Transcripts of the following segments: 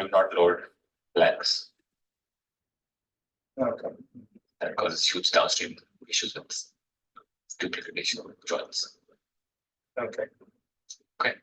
I'm not load flags. Okay. That causes huge downstream issues with duplication of joins. Okay. Okay.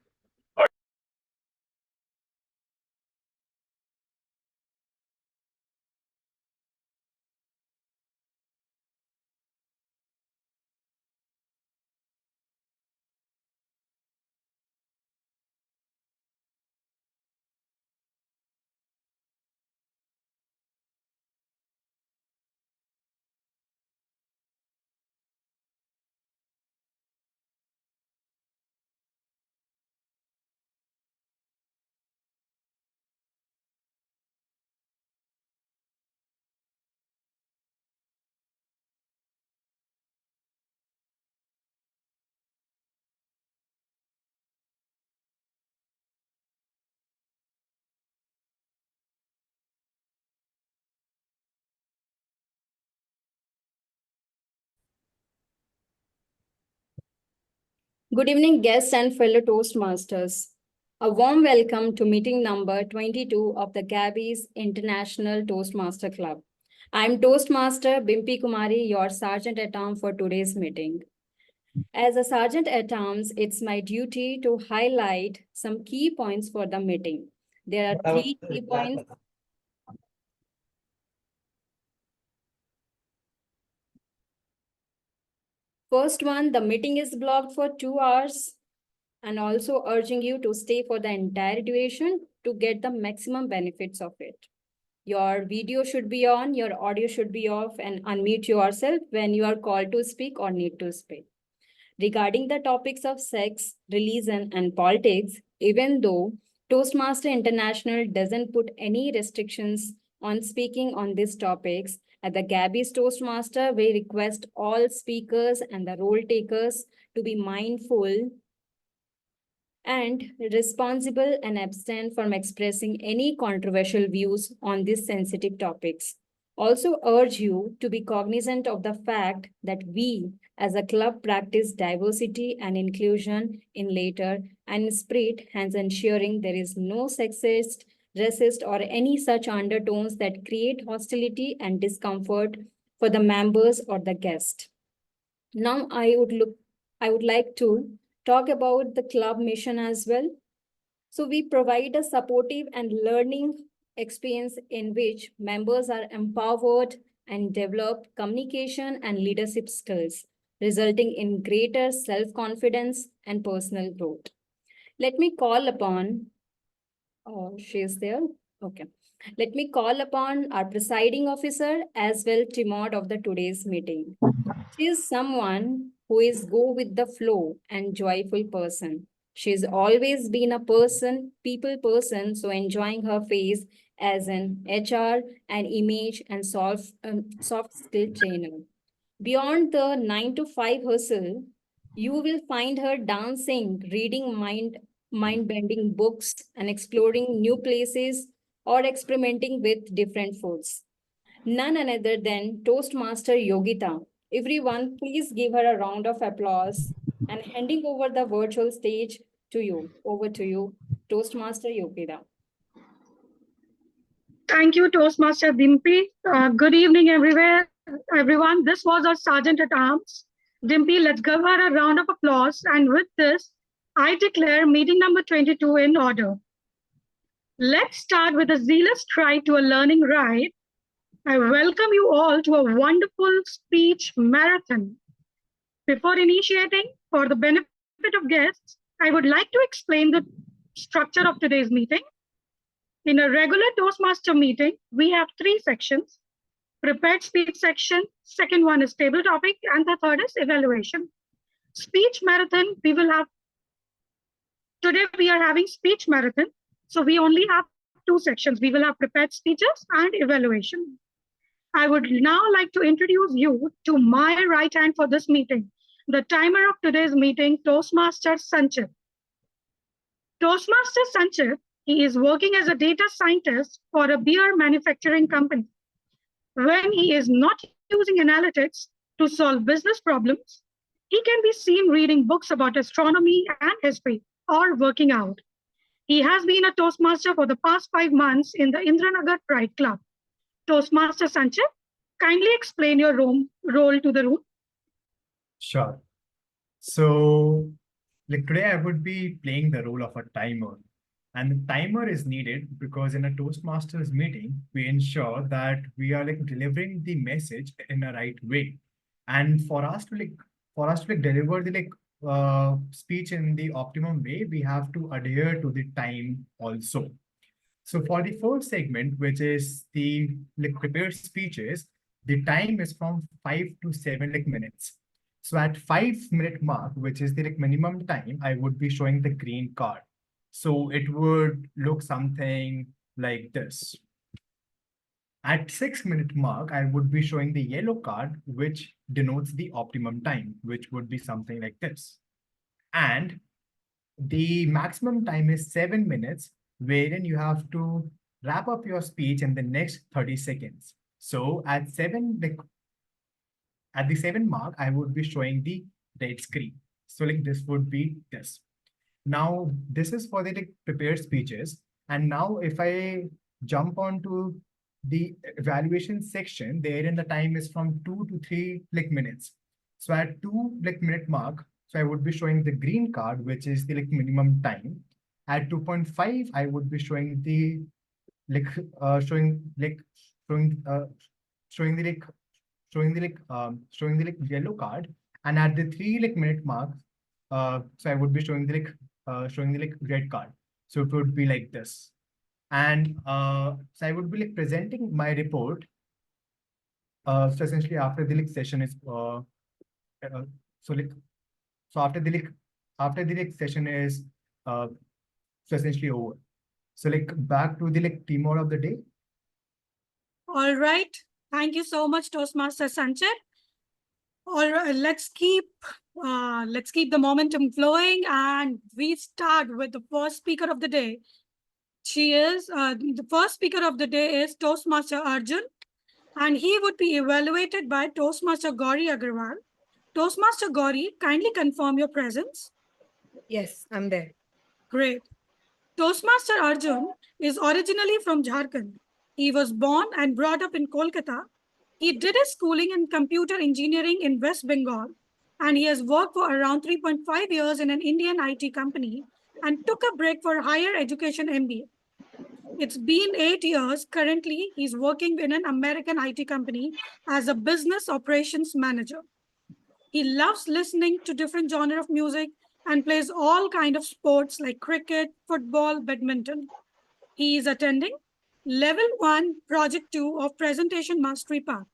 Good evening, guests and fellow Toastmasters. A warm welcome to meeting number 22 of the Gabbys International Toastmaster Club. I'm Toastmaster Bimpy Kumari, your Sergeant at Arms for today's meeting. As a Sergeant at Arms, it's my duty to highlight some key points for the meeting. There are 3 key points. First one, the meeting is blocked for 2 hours, and also urging you to stay for the entire duration to get the maximum benefits of it. Your video should be on, your audio should be off, and unmute yourself when you are called to speak or need to speak. Regarding the topics of sex, religion, and politics, even though Toastmaster International doesn't put any restrictions on speaking on these topics, at the Gabbys Toastmaster, we request all speakers and the role takers to be mindful and responsible and abstain from expressing any controversial views on these sensitive topics. Also urge you to be cognizant of the fact that we as a club practice diversity and inclusion in letter and spirit, hence ensuring there is no sexist, racist, or any such undertones that create hostility and discomfort for the members or the guest. Now I would like to talk about the club mission as well. So we provide a supportive and learning experience in which members are empowered and develop communication and leadership skills, resulting in greater self-confidence and personal growth. Let me call upon, she is there, okay. Let me call upon our presiding officer as well TMOD of the today's meeting. She is someone who is go with the flow and joyful person. She's always been a people person, so enjoying her face as an HR and image and soft skill trainer. Beyond the 9 to 5 hustle, you will find her dancing, reading mind-bending books and exploring new places or experimenting with different foods. None other than Toastmaster Yogita. Everyone, please give her a round of applause and handing over the virtual stage to you. Over to you, Toastmaster Yogita. Thank you, Toastmaster Bimpy. Good evening, everyone. This was our Sergeant at Arms. Bimpy, let's give her a round of applause. And with this, I declare meeting number 22 in order. Let's start with a zealous try to a learning ride. I welcome you all to a wonderful speech marathon. Before initiating, for the benefit of guests, I would like to explain the structure of today's meeting. In a regular Toastmaster meeting, we have 3 sections. Prepared speech section, second one is table topic, and the third is evaluation. Speech marathon, today we are having speech marathon. So we only have 2 sections. We will have prepared speeches and evaluation. I would now like to introduce you to my right hand for this meeting, the timer of today's meeting, Toastmaster Sanchit. Toastmaster Sanchit, he is working as a data scientist for a beer manufacturing company. When he is not using analytics to solve business problems, he can be seen reading books about astronomy and history or working out. He has been a Toastmaster for the past 5 months in the Indranagar Pride Club. Toastmaster Sanjay, kindly explain your role to the room. Sure. So, like today, I would be playing the role of a timer. And the timer is needed because in a Toastmasters meeting, we ensure that we are like delivering the message in a right way. And for us to like deliver the speech in the optimum way, we have to adhere to the time also. So for the first segment, which is the like prepared speeches, the time is from 5 to 7 minutes. So at 5 minute mark, which is the like minimum time, I would be showing the green card. So it would look something like this. At 6 minute mark, I would be showing the yellow card, which denotes the optimum time, which would be something like this. And the maximum time is 7 minutes, wherein you have to wrap up your speech in the next 30 seconds. So at the 7 mark, I would be showing the red screen. So like this would be this. Now this is for the like prepared speeches. And now if I jump onto the evaluation section, therein the time is from 2 to 3 minutes. So at 2 minute mark, so I would be showing the green card, which is the like minimum time. At 2.5, I would be showing the like showing the like showing the like yellow card. And at the 3 minute mark, so I would be showing the showing the like red card. So it would be like this. And so I would be like presenting my report. So essentially after the like session is so like so after the like session is so essentially over. So like back to the like TMOD of the day. All right. Thank you so much, Toastmaster Sanjay. All right, let's keep the momentum flowing, and we start with the first speaker of the day. The first speaker of the day is Toastmaster Arjun, and he would be evaluated by Toastmaster Gauri Aggarwal. Toastmaster Gauri, kindly confirm your presence. Yes, I'm there. Great. Toastmaster Arjun is originally from Jharkhand. He was born and brought up in Kolkata. He did his schooling in computer engineering in West Bengal, and he has worked for around 3.5 years in an Indian IT company and took a break for higher education MBA. It's been 8 years. Currently, he's working in an American IT company as a business operations manager. He loves listening to different genre of music and plays all kind of sports like cricket, football, badminton. He is attending Level 1, Project 2 of Presentation Mastery Path.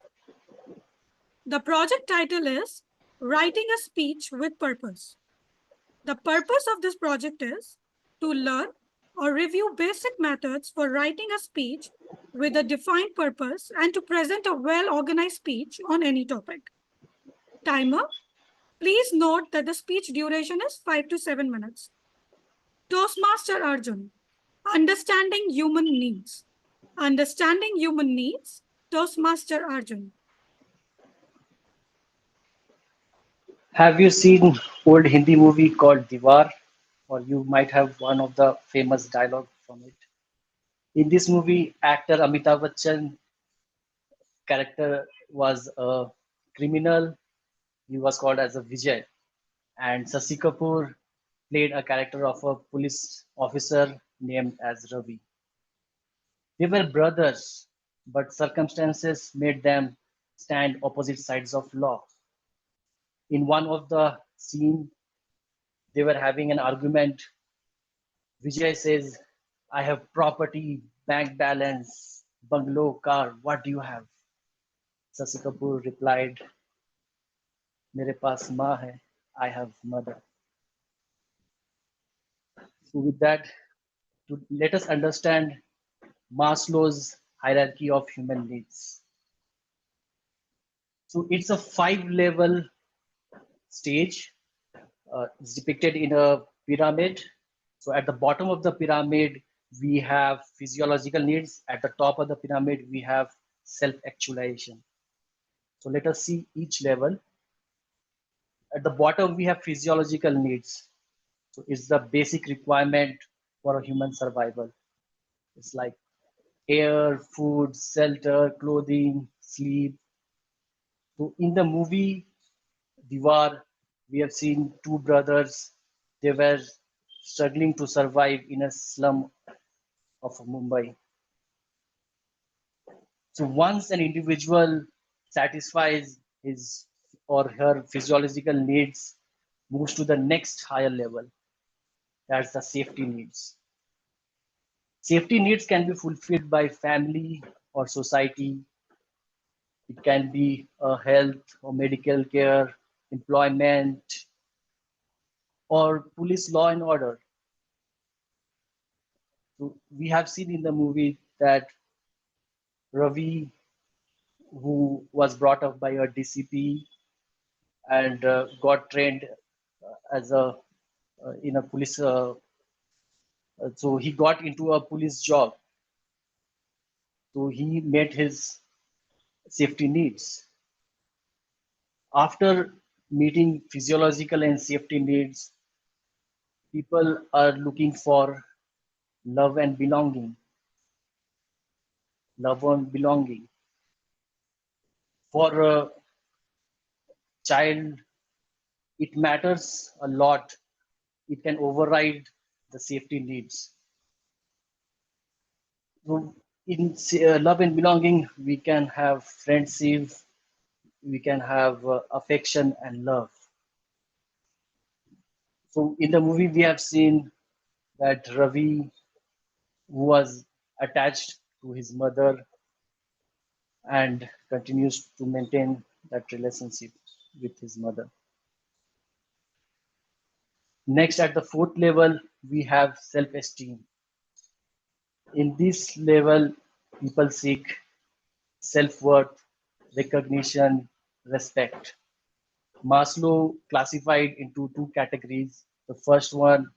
The project title is Writing a Speech with Purpose. The purpose of this project is to learn or review basic methods for writing a speech with a defined purpose and to present a well-organized speech on any topic. Timer. Please note that the speech duration is 5 to 7 minutes. Toastmaster Arjun, understanding human needs. Understanding human needs, Toastmaster Arjun. Have you seen old Hindi movie called Diwar? Or you might have one of the famous dialogue from it. In this movie, actor Amitabh Bachchan character was a criminal. He was called as a Vijay. And Sasi Kapoor played a character of a police officer named as Ravi. They were brothers, but circumstances made them stand opposite sides of law. In one of the scene, they were having an argument. Vijay says, I have property, bank balance, bungalow, car. What do you have? Sasi Kapoor replied, Mere paas maa hai, I have mother. So with that, let us understand Maslow's hierarchy of human needs. So it's a 5-level stage. It's depicted in a pyramid. So at the bottom of the pyramid, we have physiological needs. At the top of the pyramid, we have self-actualization. So let us see each level. At the bottom, we have physiological needs. So it's the basic requirement for a human survival. It's like air, food, shelter, clothing, sleep. So in the movie Diwar, we have seen two brothers. They were struggling to survive in a slum of Mumbai. So once an individual satisfies his or her physiological needs, moves to the next higher level. That's the safety needs. Safety needs can be fulfilled by family or society. It can be health or medical care, employment, or police law and order. So we have seen in the movie that Ravi, who was brought up by a DCP and got trained as a in a police, so he got into a police job. So he met his safety needs. After meeting physiological and safety needs, people are looking for love and belonging. Love and belonging. For a child, it matters a lot. It can override the safety needs. So in love and belonging, we can have friendship, we can have affection and love. So in the movie, we have seen that Ravi, who was attached to his mother and continues to maintain that relationship with his mother. Next, at the fourth level, we have self-esteem. In this level, people seek self-worth, recognition, respect. Maslow classified into two categories. The first one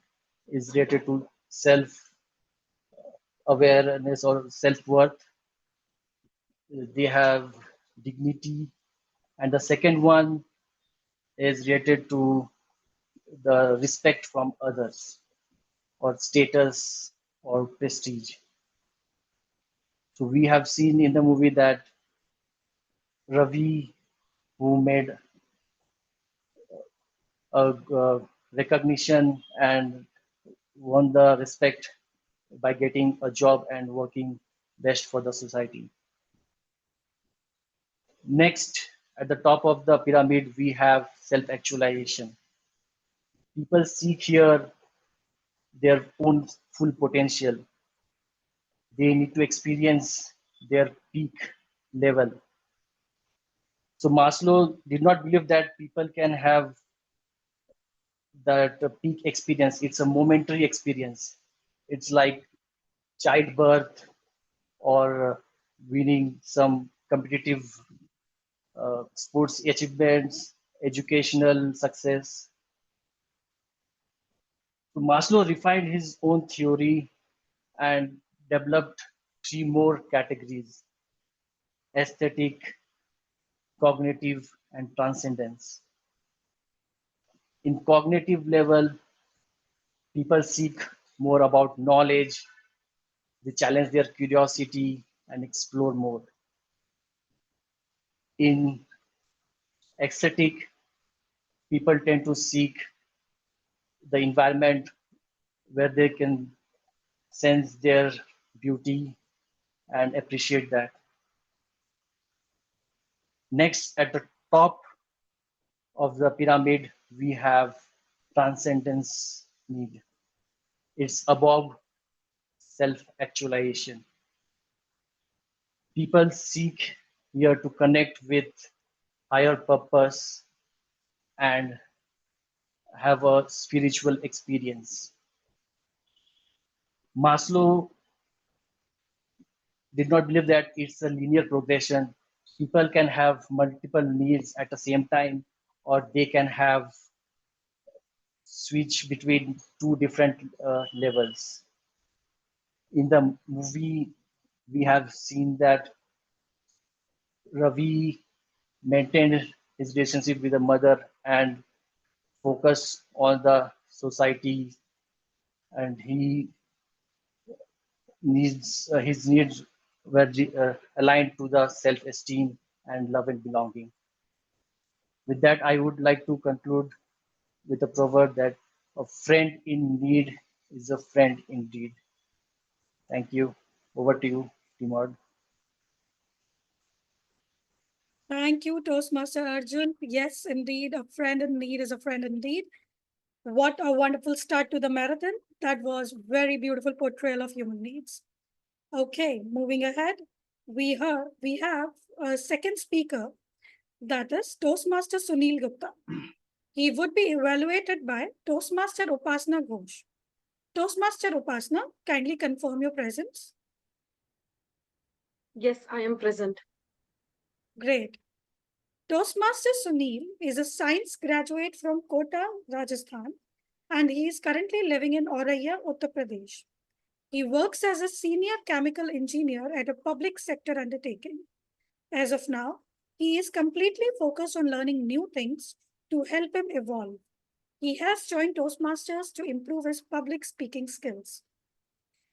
is related to self-awareness or self-worth. They have dignity. And the second one is related to the respect from others or status or prestige. So we have seen in the movie that Ravi, who made a recognition and won the respect by getting a job and working best for the society. Next, at the top of the pyramid, we have self-actualization. People seek here their own full potential. They need to experience their peak level. So Maslow did not believe that people can have that peak experience. It's a momentary experience. It's like childbirth or winning some competitive sports achievements, educational success. So Maslow refined his own theory and developed three more categories: aesthetic, cognitive, and transcendence. In cognitive level, people seek more about knowledge, they challenge their curiosity and explore more. In aesthetic, people tend to seek the environment where they can sense their beauty and appreciate that. Next, at the top of the pyramid, we have transcendence need. It's above self-actualization. People seek here to connect with higher purpose and have a spiritual experience. Maslow did not believe that it's a linear progression. People can have multiple needs at the same time, or they can have switch between two different levels. In the movie, we have seen that Ravi maintained his relationship with the mother and focused on the society, and he his needs were aligned to the self-esteem and love and belonging. With that, I would like to conclude with a proverb that a friend in need is a friend indeed. Thank you. Over to you, TMOD. Thank you, Toastmaster Arjun. Yes, indeed, a friend in need is a friend indeed. What a wonderful start to the marathon. That was very beautiful portrayal of human needs. Okay, moving ahead, we have a second speaker, that is Toastmaster Sunil Gupta. He would be evaluated by Toastmaster Upasana Ghosh. Toastmaster Upasana, kindly confirm your presence. Yes, I am present. Great. Toastmaster Sunil is a science graduate from Kota, Rajasthan, and he is currently living in Auraiya, Uttar Pradesh. He works as a senior chemical engineer at a public sector undertaking. As of now, he is completely focused on learning new things to help him evolve. He has joined Toastmasters to improve his public speaking skills.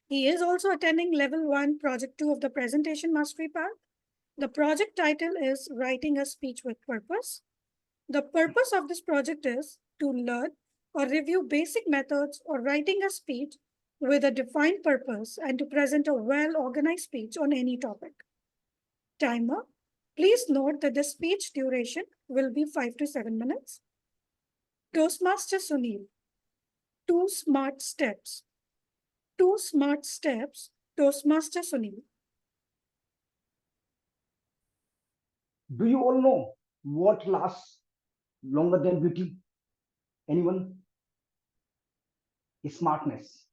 He is also attending Level 1, Project 2 of the Presentation Mastery Path. The project title is Writing a Speech with Purpose. The purpose of this project is to learn or review basic methods of writing a speech with a defined purpose and to present a well-organized speech on any topic. Timer. Please note that the speech duration will be 5 to 7 minutes. Toastmaster Sunil. 2 smart steps. 2 smart steps. Toastmaster Sunil. Do you all know what lasts longer than beauty? Anyone? Smartness.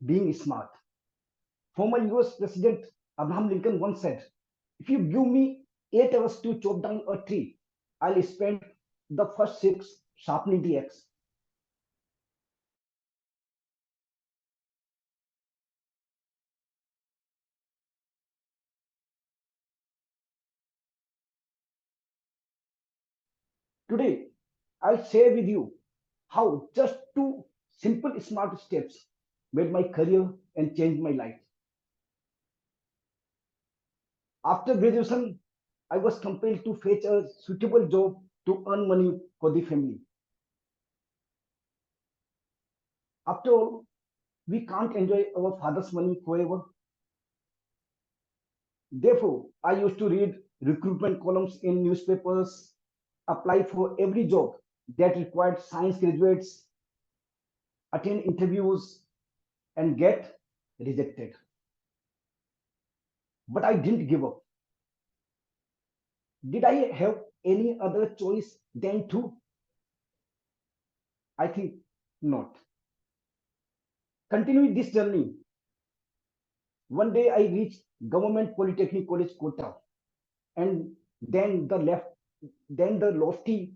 Being smart. Former US President Abraham Lincoln once said, if you give me 8 hours to chop down a tree, I'll spend the first 6 sharpening the axe. Today, I'll share with you how just 2 simple smart steps made my career and changed my life. After graduation, I was compelled to fetch a suitable job to earn money for the family. After all, we can't enjoy our father's money forever. Therefore, I used to read recruitment columns in newspapers, apply for every job that required science graduates, attend interviews, and get rejected. But I didn't give up. Did I have any other choice than to? I think not. Continuing this journey, one day I reached Government Polytechnic College, Kota, and then the lofty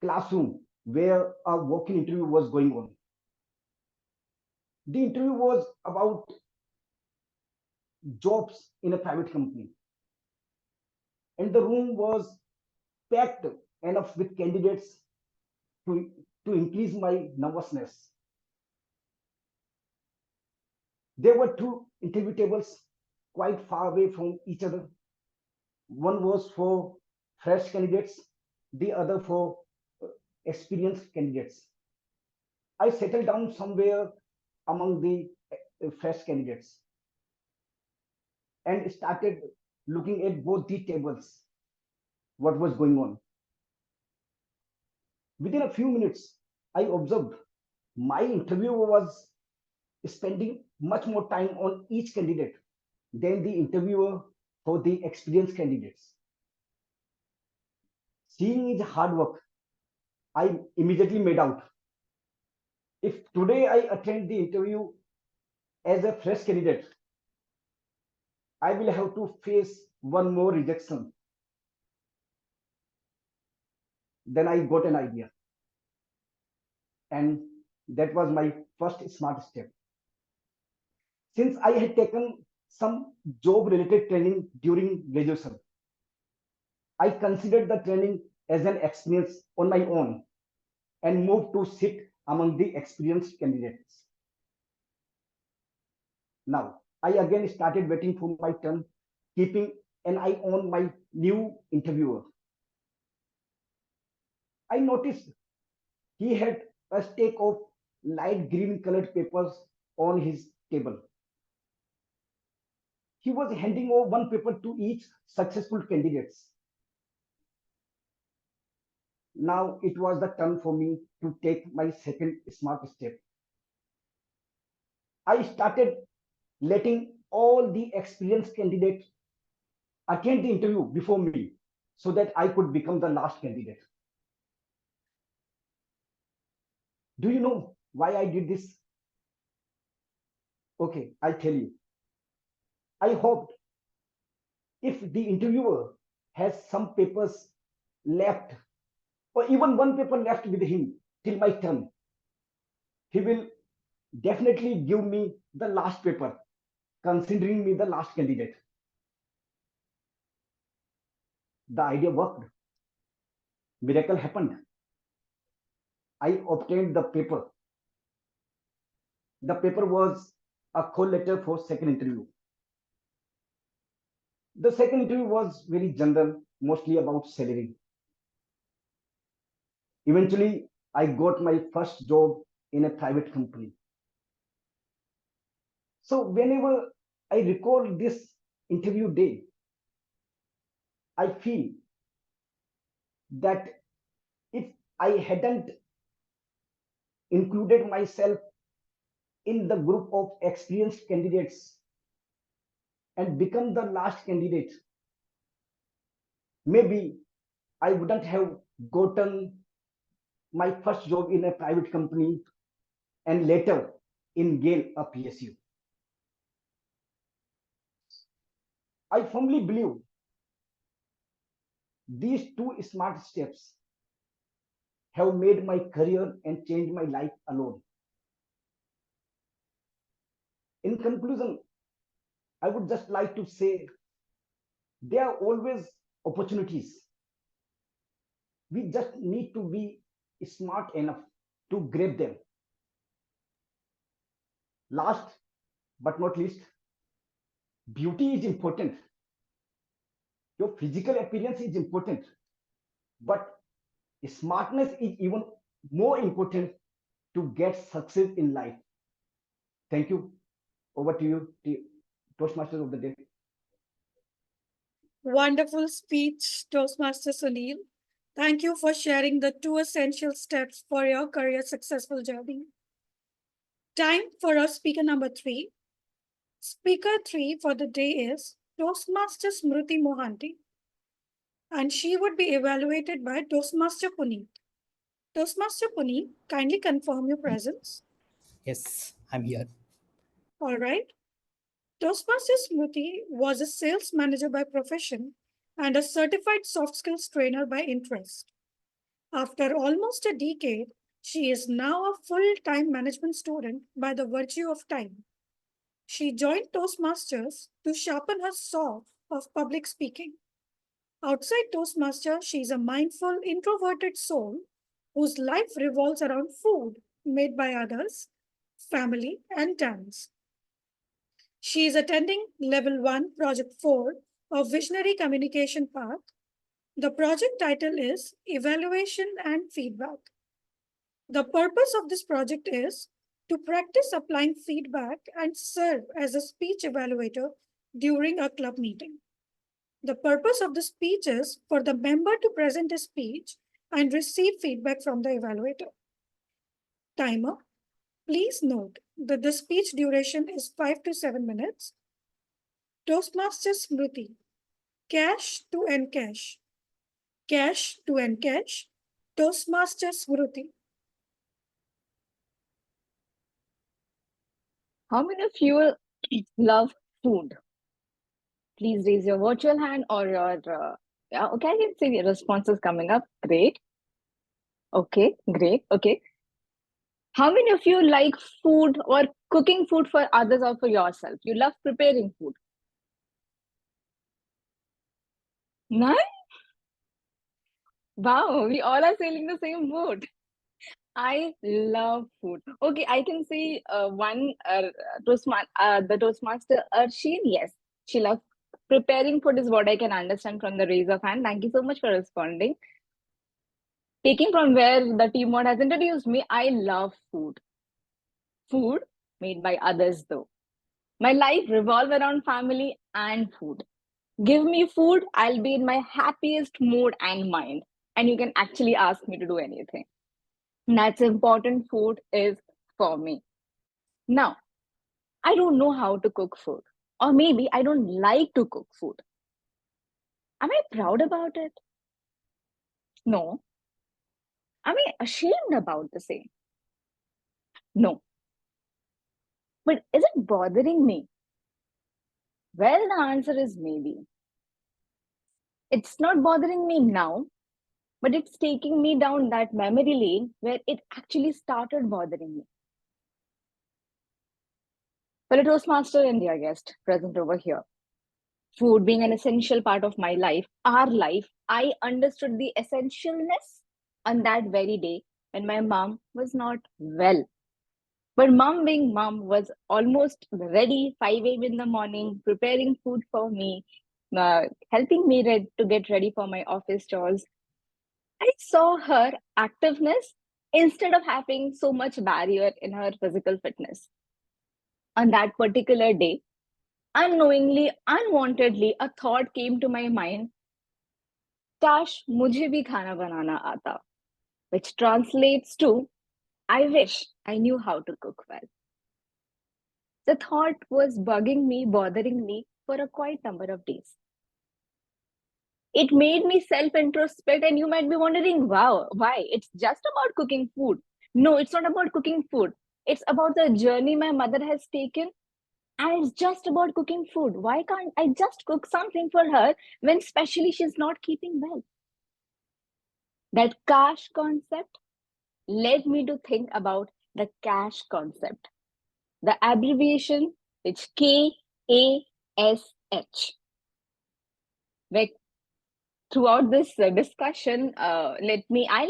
classroom where a walk-in interview was going on. The interview was about jobs in a private company, and the room was packed enough with candidates to increase my nervousness. There were 2 interview tables quite far away from each other. One was for fresh candidates, the other for experienced candidates. I settled down somewhere among the fresh candidates and started looking at both the tables, what was going on. Within a few minutes, I observed my interviewer was spending much more time on each candidate than the interviewer for the experienced candidates. Seeing his hard work, I immediately made out, if today I attend the interview as a fresh candidate, I will have to face one more rejection. Then I got an idea. And that was my first smart step. Since I had taken some job-related training during graduation, I considered the training as an experience on my own and moved to sit among the experienced candidates. Now, I again started waiting for my turn, keeping an eye on my new interviewer. I noticed he had a stack of light green colored papers on his table. He was handing over one paper to each successful candidates. Now it was the turn for me to take my second smart step. I started letting all the experienced candidates attend the interview before me so that I could become the last candidate. Do you know why I did this? Okay, I'll tell you. I hoped if the interviewer has some papers left, or even one paper left with him till my turn, he will definitely give me the last paper, considering me the last candidate. The idea worked. Miracle happened. I obtained the paper. The paper was a call letter for second interview. The second interview was very general, mostly about salary. Eventually, I got my first job in a private company. So whenever I recall this interview day, I feel that if I hadn't included myself in the group of experienced candidates and become the last candidate, maybe I wouldn't have gotten my first job in a private company and later in Gale, a PSU. I firmly believe these two smart steps have made my career and changed my life alone. In conclusion, I would just like to say there are always opportunities. We just need to be smart enough to grab them. Last but not least, beauty is important. Your physical appearance is important, but smartness is even more important to get success in life. Thank you. Over to you, Toastmasters of the day. Wonderful speech, Toastmaster Sunil. Thank you for sharing the two essential steps for your career successful journey. Time for our speaker number 3. Speaker 3 for the day is Toastmaster Smruti Mohanty, and she would be evaluated by Toastmaster Punith. Toastmaster Punith, kindly confirm your presence. Yes, I'm here. All right. Toastmaster Smruti was a sales manager by profession and a certified soft skills trainer by interest. After almost a decade, she is now a full-time management student by the virtue of time. She joined Toastmasters to sharpen her saw of public speaking. Outside Toastmaster, she is a mindful, introverted soul whose life revolves around food made by others, family, and dance. She is attending Level 1, Project 4 of Visionary Communication Path. The project title is Evaluation and Feedback. The purpose of this project is to practice applying feedback and serve as a speech evaluator during a club meeting. The purpose of the speech is for the member to present a speech and receive feedback from the evaluator. Timer. Please note that the speech duration is 5 to 7 minutes. Toastmaster Smruti. Cash to encash. Cash to encash. Toastmaster Smruti. How many of you love food? Please raise your virtual hand or your, yeah, okay, I can see the responses coming up. Great. Okay, great. Okay. How many of you like food or cooking food for others or for yourself? You love preparing food? None? Wow, we all are sailing the same boat. I love food. Okay, I can see the Toastmaster Arsheen. Yes, she loves preparing food is what I can understand from the raise of hand. Thank you so much for responding. Taking from where the TMOD has introduced me, I love food. Food made by others though. My life revolves around family and food. Give me food, I'll be in my happiest mood and mind. And you can actually ask me to do anything. That's important food is for me. Now, I don't know how to cook food. Or maybe I don't like to cook food. Am I proud about it? No. Am I ashamed about the same? No. But is it bothering me? Well, the answer is maybe. It's not bothering me now, but it's taking me down that memory lane where it actually started bothering me. For a Toastmaster India guest present over here, food being an essential part of my life, our life, I understood the essentialness on that very day when my mom was not well. But mom being mom was almost ready 5 a.m. in the morning, preparing food for me, helping me to get ready for my office chores. I saw her activeness instead of having so much barrier in her physical fitness. On that particular day, unknowingly, unwantedly, a thought came to my mind, Kash mujhe bhi khana banana aata, which translates to, I wish I knew how to cook well. The thought was bugging me, bothering me for a quite number of days. It made me self-introspect, and you might be wondering, wow, why? It's just about cooking food. No, it's not about cooking food. It's about the journey my mother has taken, and it's just about cooking food. Why can't I just cook something for her when especially she's not keeping well? That cash concept led me to think about the cash concept. The abbreviation, which KASH. Where throughout this discussion, I'll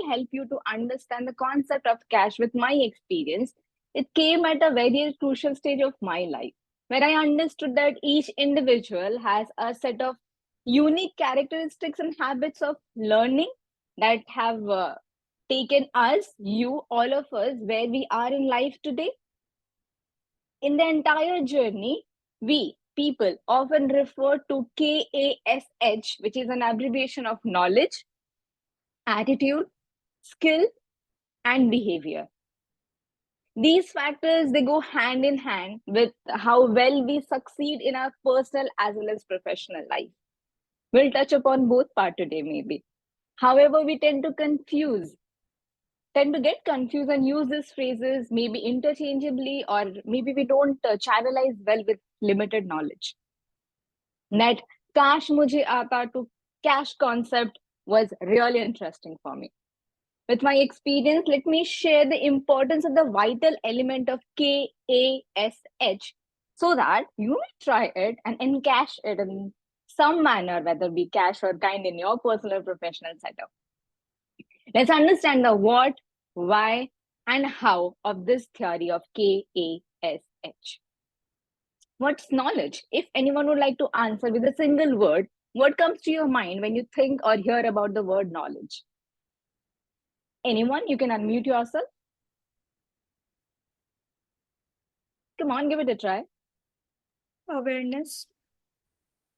help you to understand the concept of cash with my experience. It came at a very crucial stage of my life, where I understood that each individual has a set of unique characteristics and habits of learning that have taken us, you, all of us, where we are in life today. In the entire journey, we people often refer to KASH, which is an abbreviation of knowledge, attitude, skill, and behavior. These factors, they go hand in hand with how well we succeed in our personal as well as professional life. We'll touch upon both parts today, maybe. However, we tend to get confused and use these phrases maybe interchangeably, or maybe we don't channelize well with limited knowledge. That cash mujhe aata to cash concept was really interesting for me. With my experience, let me share the importance of the vital element of KASH so that you may try it and encash it in some manner, whether it be cash or kind, in your personal or professional setup. Let's understand the what, why, and how of this theory of KASH. What's knowledge? If anyone would like to answer with a single word, what comes to your mind when you think or hear about the word knowledge? Anyone? You can unmute yourself. Come on, give it a try. Awareness.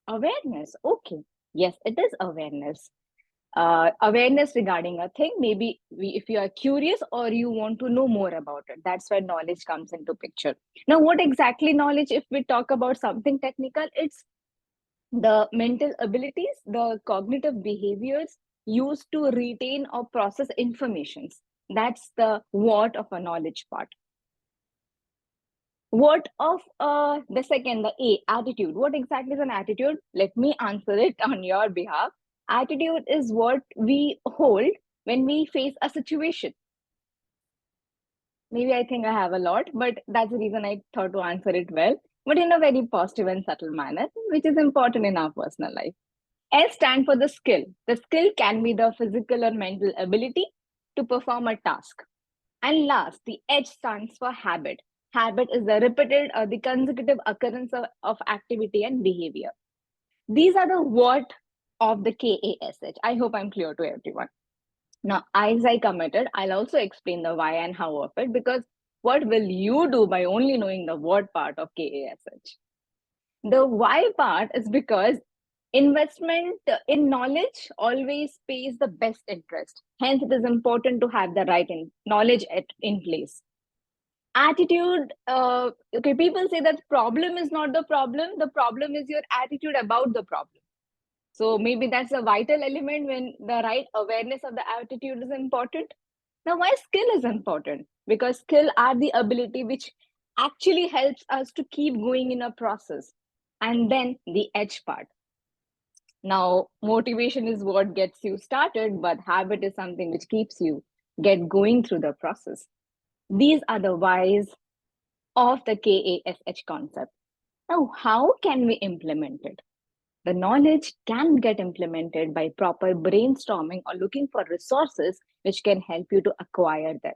Awareness. Okay. Yes, it is awareness. Awareness regarding a thing. Maybe if you are curious or you want to know more about it, that's where knowledge comes into picture. Now, what exactly knowledge? If we talk about something technical, it's the mental abilities, the cognitive behaviors used to retain or process informations. That's the what of a knowledge part. What of the second, the A, attitude. What exactly is an attitude? Let me answer it on your behalf. Attitude is what we hold when we face a situation. Maybe I think I have a lot, but that's the reason I thought to answer it well, but in a very positive and subtle manner, which is important in our personal life. S stand for the skill. The skill can be the physical or mental ability to perform a task. And last, the H stands for habit. Habit is the repeated or the consecutive occurrence of activity and behavior. These are the what of the KASH. I hope I'm clear to everyone. Now, as I committed, I'll also explain the why and how of it, because what will you do by only knowing the what part of KASH? The why part is because investment in knowledge always pays the best interest. Hence, it is important to have the right knowledge in place. Attitude, okay, people say that problem is not the problem is your attitude about the problem. So maybe that's a vital element when the right awareness of the attitude is important. Now, why skill is important? Because skill are the ability which actually helps us to keep going in a process. And then the edge part. Now, motivation is what gets you started, but habit is something which keeps you get going through the process. These are the whys of the KASH concept. Now, how can we implement it? The knowledge can get implemented by proper brainstorming or looking for resources which can help you to acquire them.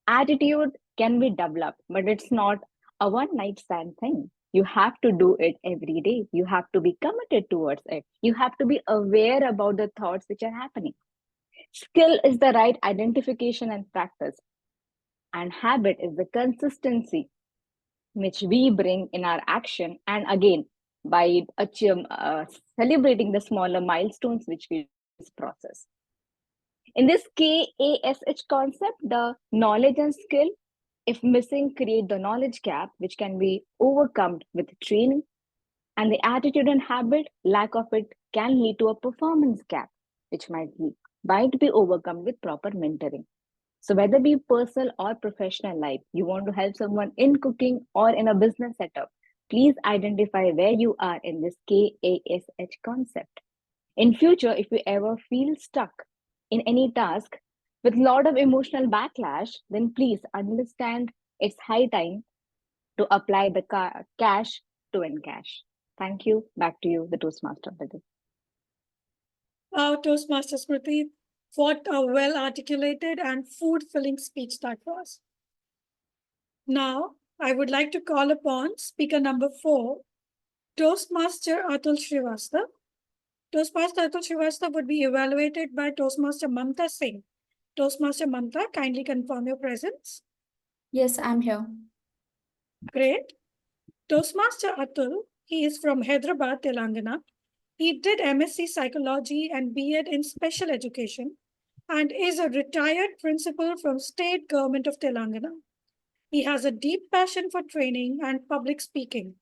Attitude can be developed, but it's not a one-night stand thing. You have to do it every day. You have to be committed towards it. You have to be aware about the thoughts which are happening. Skill is the right identification and practice. And habit is the consistency which we bring in our action. And again, by celebrating the smaller milestones which we process. In this KASH concept, the knowledge and skill, if missing, create the knowledge gap, which can be overcome with training. And the attitude and habit, lack of it can lead to a performance gap, which might be overcome with proper mentoring. So whether be personal or professional life, you want to help someone in cooking or in a business setup, please identify where you are in this KASH concept. In future, if you ever feel stuck in any task with a lot of emotional backlash, then please understand it's high time to apply the cash to encash. Thank you. Back to you, the Toastmaster of the day. Toastmaster Smruti, what a well-articulated and food-filling speech that was. Now, I would like to call upon speaker number 4, Toastmaster Atul Srivastava. Toastmaster Atul Srivastava would be evaluated by Toastmaster Mamta Singh. Toastmaster Mamta, kindly confirm your presence. Yes, I'm here. Great. Toastmaster Atul, he is from Hyderabad, Telangana. He did MSc Psychology and B.Ed in Special Education and is a retired principal from State Government of Telangana. He has a deep passion for training and public speaking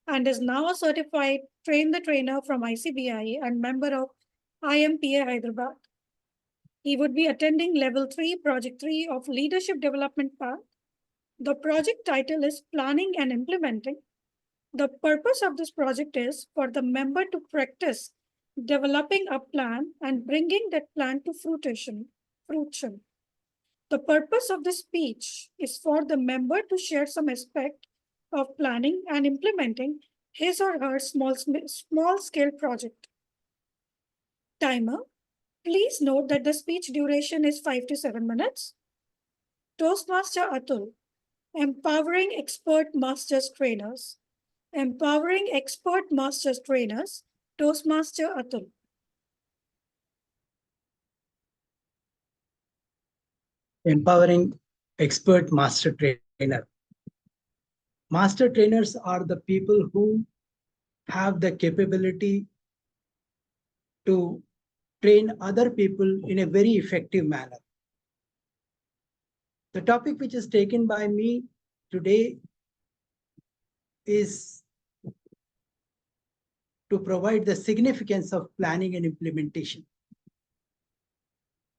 and is now a certified train the trainer from ICBI and member of IMPA Hyderabad. He would be attending Level 3, Project 3 of Leadership Development Path. The project title is Planning and Implementing. The purpose of this project is for the member to practice developing a plan and bringing that plan to fruition. The purpose of this speech is for the member to share some aspect of planning and implementing his or her small-scale project. Timer. Please note that the speech duration is 5 to 7 minutes. Toastmaster Atul, empowering expert masters trainers. Empowering expert masters trainers, Toastmaster Atul. Empowering expert master trainer. Master trainers are the people who have the capability to train other people in a very effective manner. The topic which is taken by me today is to provide the significance of planning and implementation.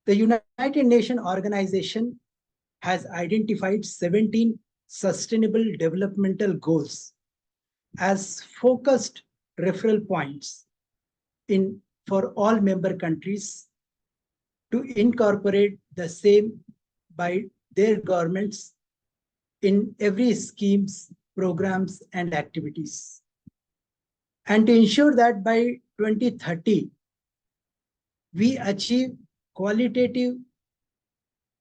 The United Nations Organization has identified 17 Sustainable Developmental Goals as focused referral points for all member countries to incorporate the same by their governments in every schemes, programs, and activities. And to ensure that by 2030, we achieve qualitative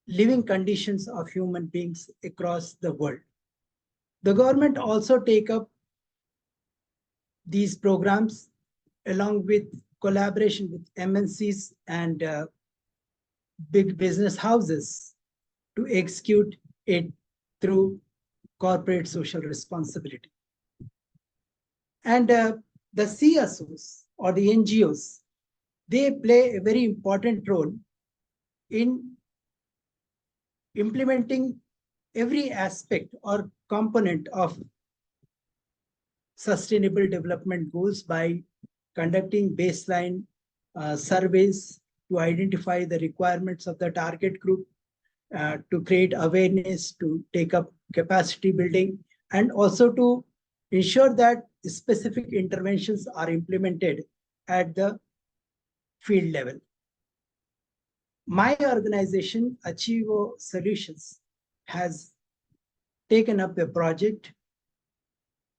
living conditions of human beings across the world. The government also take up these programs along with collaboration with MNCs and big business houses to execute it through corporate social responsibility. And the CSOs or the NGOs, they play a very important role in implementing every aspect or component of sustainable development goals by conducting baseline surveys to identify the requirements of the target group, to create awareness, to take up capacity building, and also to ensure that specific interventions are implemented at the field level. My organization, Achievo Solutions, has taken up a project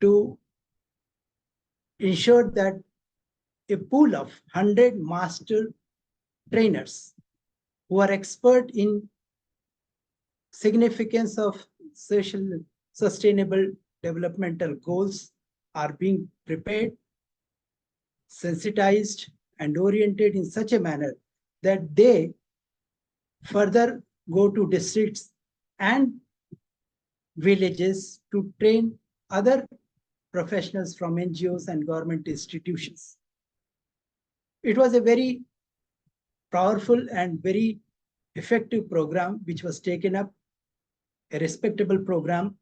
to ensure that a pool of 100 master trainers who are expert in significance of social sustainable developmental goals are being prepared, sensitized, and oriented in such a manner that they further go to districts and villages to train other professionals from NGOs and government institutions. It was a very powerful and very effective program which was taken up, a respectable program.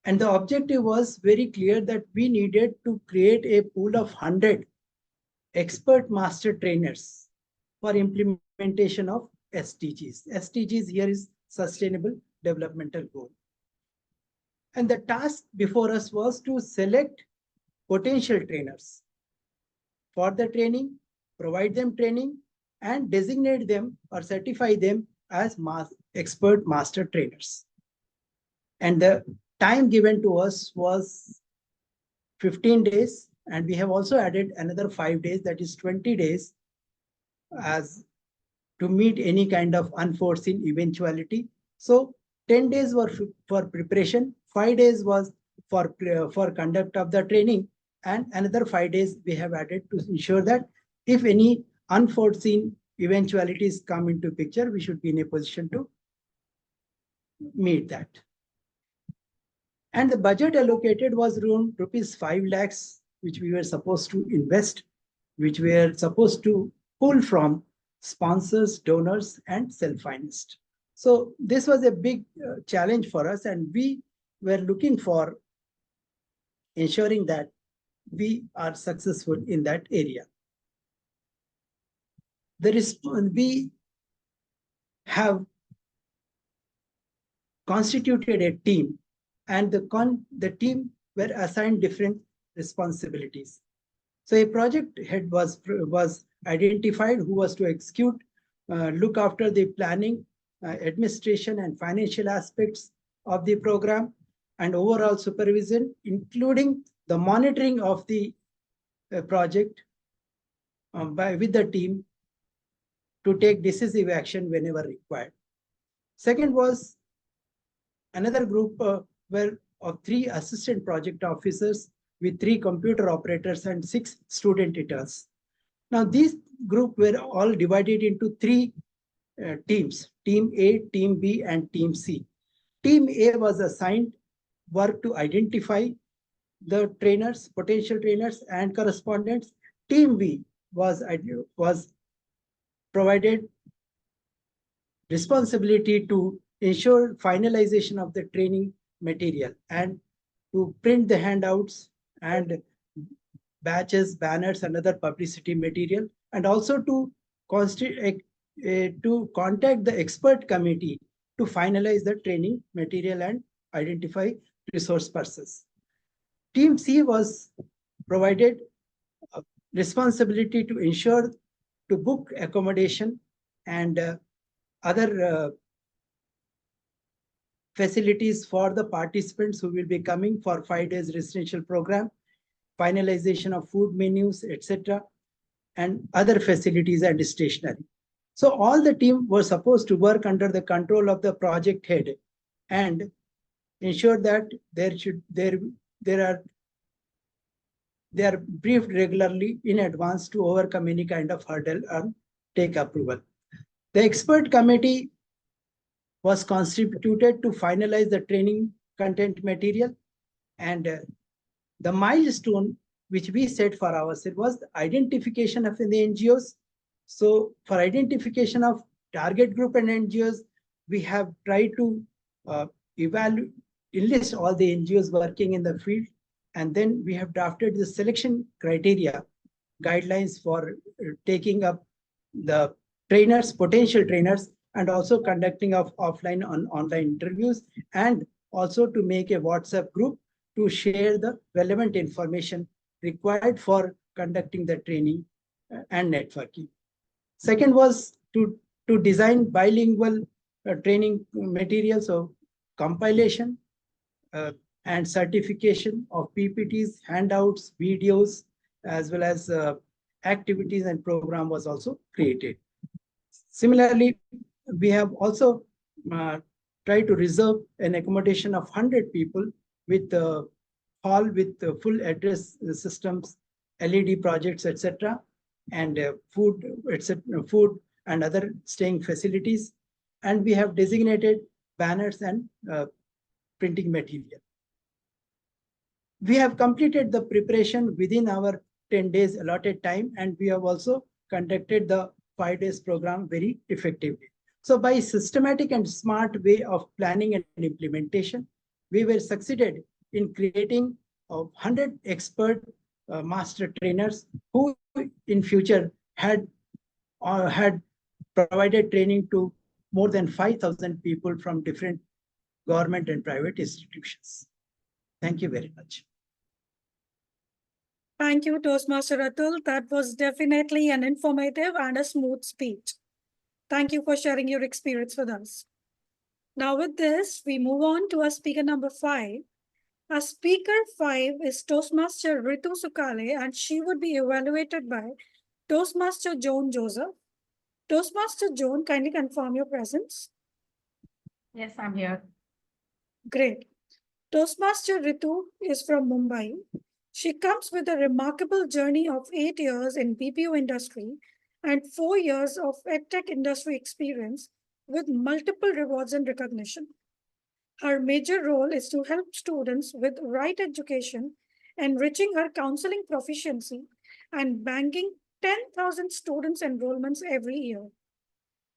And the objective was very clear that we needed to create a pool of 100 expert master trainers for implementation of SDGs. SDGs here is Sustainable Developmental Goal. And the task before us was to select potential trainers for the training, provide them training, and designate them or certify them as expert master trainers. And the time given to us was 15 days, and we have also added another 5 days, that is 20 days, as to meet any kind of unforeseen eventuality. So 10 days were for preparation, 5 days was for conduct of the training, and another 5 days we have added to ensure that if any unforeseen eventualities come into picture, we should be in a position to meet that. And the budget allocated was around rupees 5 lakhs, which we were supposed to invest, which we were supposed to pull from sponsors, donors, and self-financed. So this was a big challenge for us, and we were looking for ensuring that we are successful in that area. We have constituted a team, and the team were assigned different responsibilities. So a project head was identified who was to execute, look after the planning, administration, and financial aspects of the program, and overall supervision, including the monitoring of the project with the team to take decisive action whenever required. Second was another group of 3 assistant project officers with 3 computer operators and 6 student interns. Now, these group were all divided into 3 teams, Team A, Team B, and Team C. Team A was assigned work to identify the trainers, potential trainers, and correspondents. Team B was provided responsibility to ensure finalization of the training material and to print the handouts and badges, banners, and other publicity material, and also to contact the expert committee to finalize the training material and identify resource persons. Team C was provided responsibility to ensure to book accommodation and other facilities for the participants who will be coming for 5 days residential program, finalization of food menus, etc., and other facilities and stationery. So all the team were supposed to work under the control of the project head and ensure that they are briefed regularly in advance to overcome any kind of hurdle and take approval. The expert committee was constituted to finalize the training content material, and the milestone which we set for ourselves was the identification of the NGOs. So for identification of target group and NGOs, we have tried to enlist all the NGOs working in the field, and then we have drafted the selection criteria guidelines for taking up the trainers, potential trainers, and also conducting of offline and online interviews, and also to make a WhatsApp group to share the relevant information required for conducting the training and networking. Second was to design bilingual training materials of compilation and certification of PPTs, handouts, videos, as well as activities and program was also created. Similarly, we have also tried to reserve an accommodation of 100 people with hall with full address systems, LED projects, etc., and food, etc., food and other staying facilities. And we have designated banners and printing material. We have completed the preparation within our 10 days allotted time, and we have also conducted the 5 days program very effectively. So by systematic and smart way of planning and implementation, we were succeeded in creating 100 expert master trainers who in future had provided training to more than 5,000 people from different government and private institutions. Thank you very much. Thank you, Toastmaster Atul. That was definitely an informative and a smooth speech. Thank you for sharing your experience with us. Now with this, we move on to our speaker number 5. Our speaker 5 is Toastmaster Ritu Sukale, and she would be evaluated by Toastmaster Joane Joseph. Toastmaster Joane, kindly confirm your presence. Yes, I'm here. Great. Toastmaster Ritu is from Mumbai. She comes with a remarkable journey of 8 years in BPO industry and 4 years of EdTech industry experience with multiple rewards and recognition. Her major role is to help students with right education, enriching her counseling proficiency, and banking 10,000 students' enrollments every year.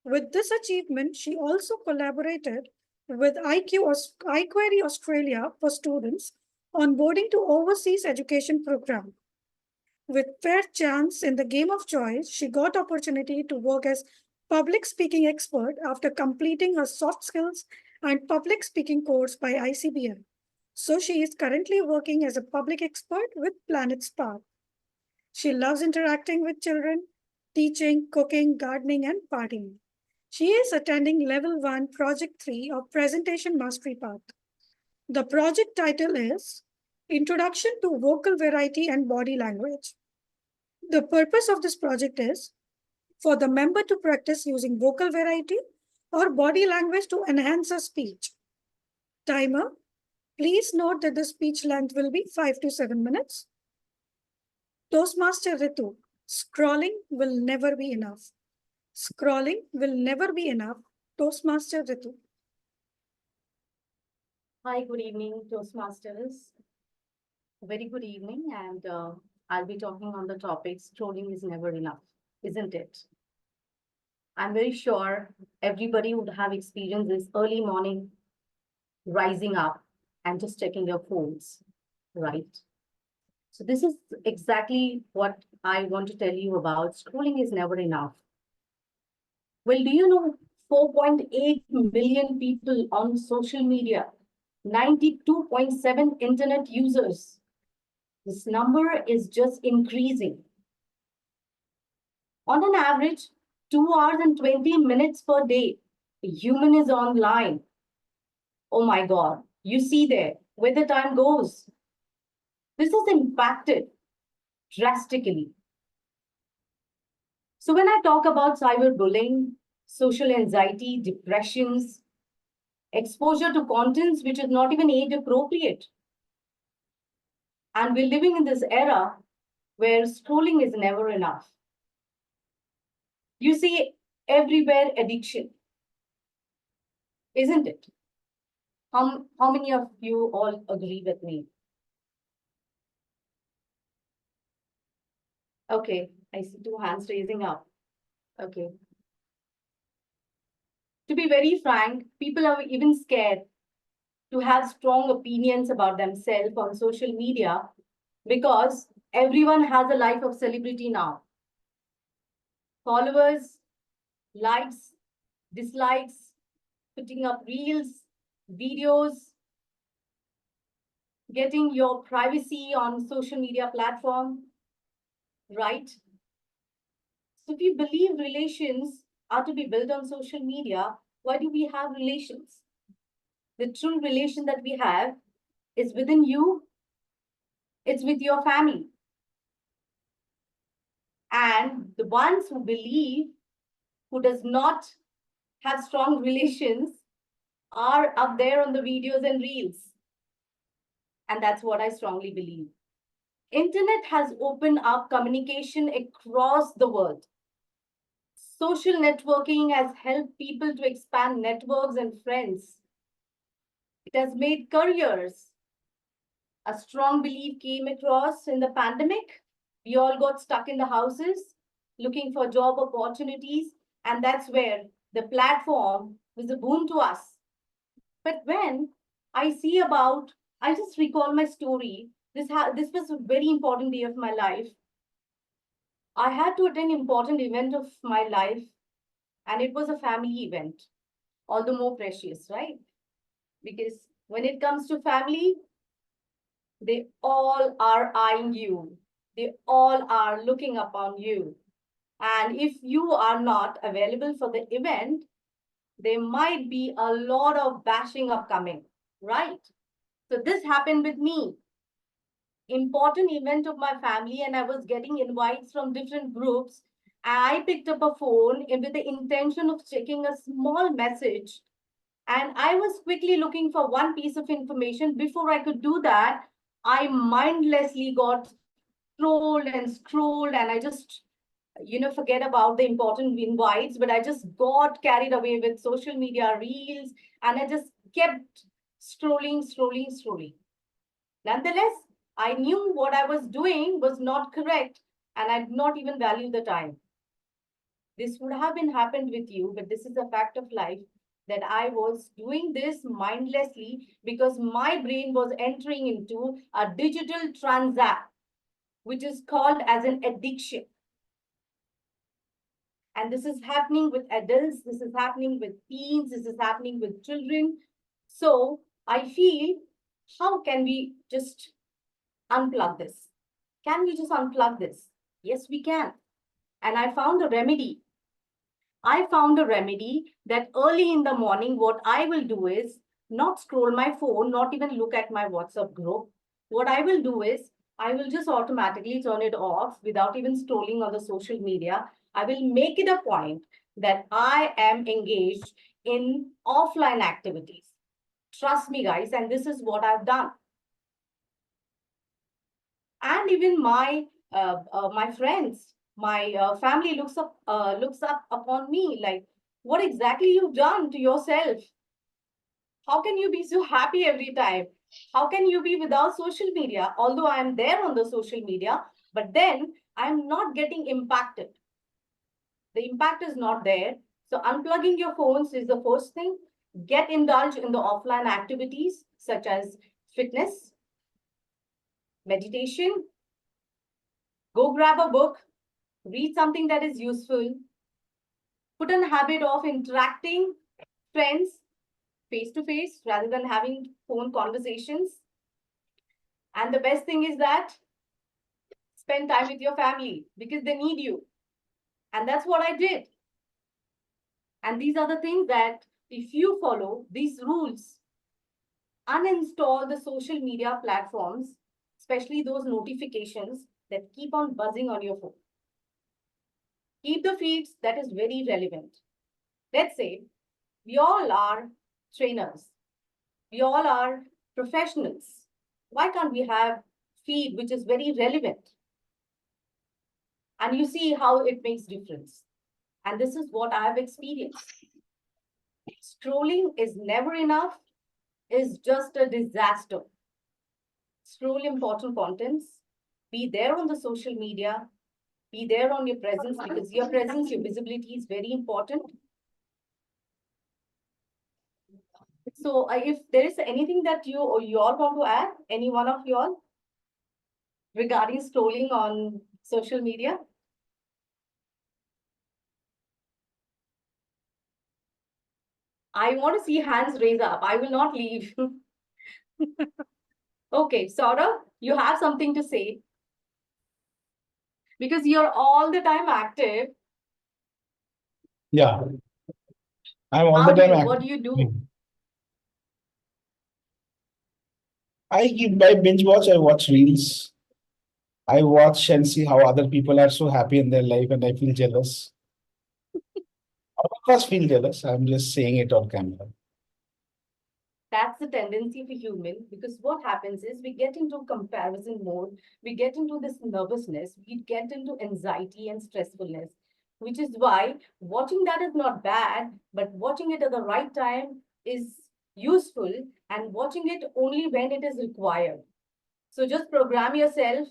With this achievement, she also collaborated with iQuery Australia for students onboarding to overseas education program. With fair chance in the game of choice, she got opportunity to work as public speaking expert after completing her soft skills and public speaking course by ICBM. So she is currently working as a public expert with Planet Spark. She loves interacting with children, teaching, cooking, gardening, and partying. She is attending Level 1, Project 3 of Presentation Mastery Path. The project title is Introduction to Vocal Variety and Body Language. The purpose of this project is for the member to practice using vocal variety or body language to enhance her speech. Timer, please note that the speech length will be 5 to 7 minutes. Toastmaster Ritu, scrolling will never be enough. Scrolling will never be enough. Toastmaster Ritu. Hi, good evening, Toastmasters. Very good evening, and I'll be talking on the topic scrolling is never enough, isn't it? I'm very sure everybody would have experienced this early morning, rising up and just checking your phones, right? So this is exactly what I want to tell you about. Scrolling is never enough. Well, do you know 4.8 million people on social media, 92.7 internet users? This number is just increasing. On an average, 2 hours and 20 minutes per day, a human is online. Oh my God, you see there where the time goes. This is impacted drastically. So when I talk about cyberbullying, social anxiety, depressions, exposure to contents which is not even age appropriate, and we're living in this era where scrolling is never enough. You see everywhere addiction, isn't it? How many of you all agree with me? Okay, I see 2 hands raising up. Okay. To be very frank, people are even scared to have strong opinions about themselves on social media because everyone has a life of celebrity now. Followers, likes, dislikes, putting up reels, videos, getting your privacy on social media platform, right? So if you believe relations are to be built on social media, why do we have relations? The true relation that we have is within you, it's with your family. And the ones who believe, who does not have strong relations, are up there on the videos and reels. And that's what I strongly believe. Internet has opened up communication across the world. Social networking has helped people to expand networks and friends. It has made careers. A strong belief came across in the pandemic. We all got stuck in the houses looking for job opportunities, and that's where the platform was a boon to us. But when I just recall my story. This was a very important day of my life. I had to attend an important event of my life, and it was a family event, all the more precious, right? Because when it comes to family, they all are eyeing you. They all are looking upon you. And if you are not available for the event, there might be a lot of bashing upcoming, right? So this happened with me. Important event of my family, and I was getting invites from different groups. I picked up a phone with the intention of checking a small message. And I was quickly looking for one piece of information. Before I could do that, I mindlessly got scrolled, and I just, forget about the important invites, but I just got carried away with social media reels, and I just kept scrolling. Nonetheless, I knew what I was doing was not correct, and I did not even value the time. This would have been happened with you, but this is a fact of life that I was doing this mindlessly because my brain was entering into a digital transact, which is called as an addiction. And this is happening with adults, this is happening with teens, this is happening with children. So I feel, how can we just unplug this? Can we just unplug this? Yes, we can. And I found a remedy. That early in the morning, what I will do is not scroll my phone, not even look at my WhatsApp group. What I will do is I will just automatically turn it off without even scrolling on the social media. I will make it a point that I am engaged in offline activities. Trust me, guys, and this is what I've done. And even my friends, my family looks up upon me like, what exactly you've done to yourself? How can you be so happy every time? How can you be without social media? Although I am there on the social media, but then I'm not getting impacted. The impact is not there. So unplugging your phones is the first thing. Get indulged in the offline activities such as fitness, meditation. Go grab a book, read something that is useful. Put in a habit of interacting friends face to face rather than having phone conversations. And the best thing is that spend time with your family because they need you. And that's what I did. And these are the things that if you follow these rules, uninstall the social media platforms, especially those notifications that keep on buzzing on your phone. Keep the feeds that is very relevant. Let's say we all are trainers. We all are professionals. Why can't we have feed which is very relevant? And you see how it makes difference. And this is what I have experienced. Scrolling is never enough, is just a disaster. Scroll important contents, be there on the social media, be there on your presence, because your presence, your visibility is very important. So if there is anything that you all want to add, any one of you all, regarding scrolling on social media? I want to see hands raised up. I will not leave. Okay, Sourav, you have something to say? Because you're all the time active. Yeah, I'm all How the time do you, active. what do you do? I binge watch, I watch reels. I watch and see how other people are so happy in their life, and I feel jealous. All of us feel jealous. I'm just saying it on camera. That's the tendency of a human, because what happens is we get into comparison mode, we get into this nervousness, we get into anxiety and stressfulness, which is why watching that is not bad, but watching it at the right time is useful, and watching it only when it is required. So just program yourself,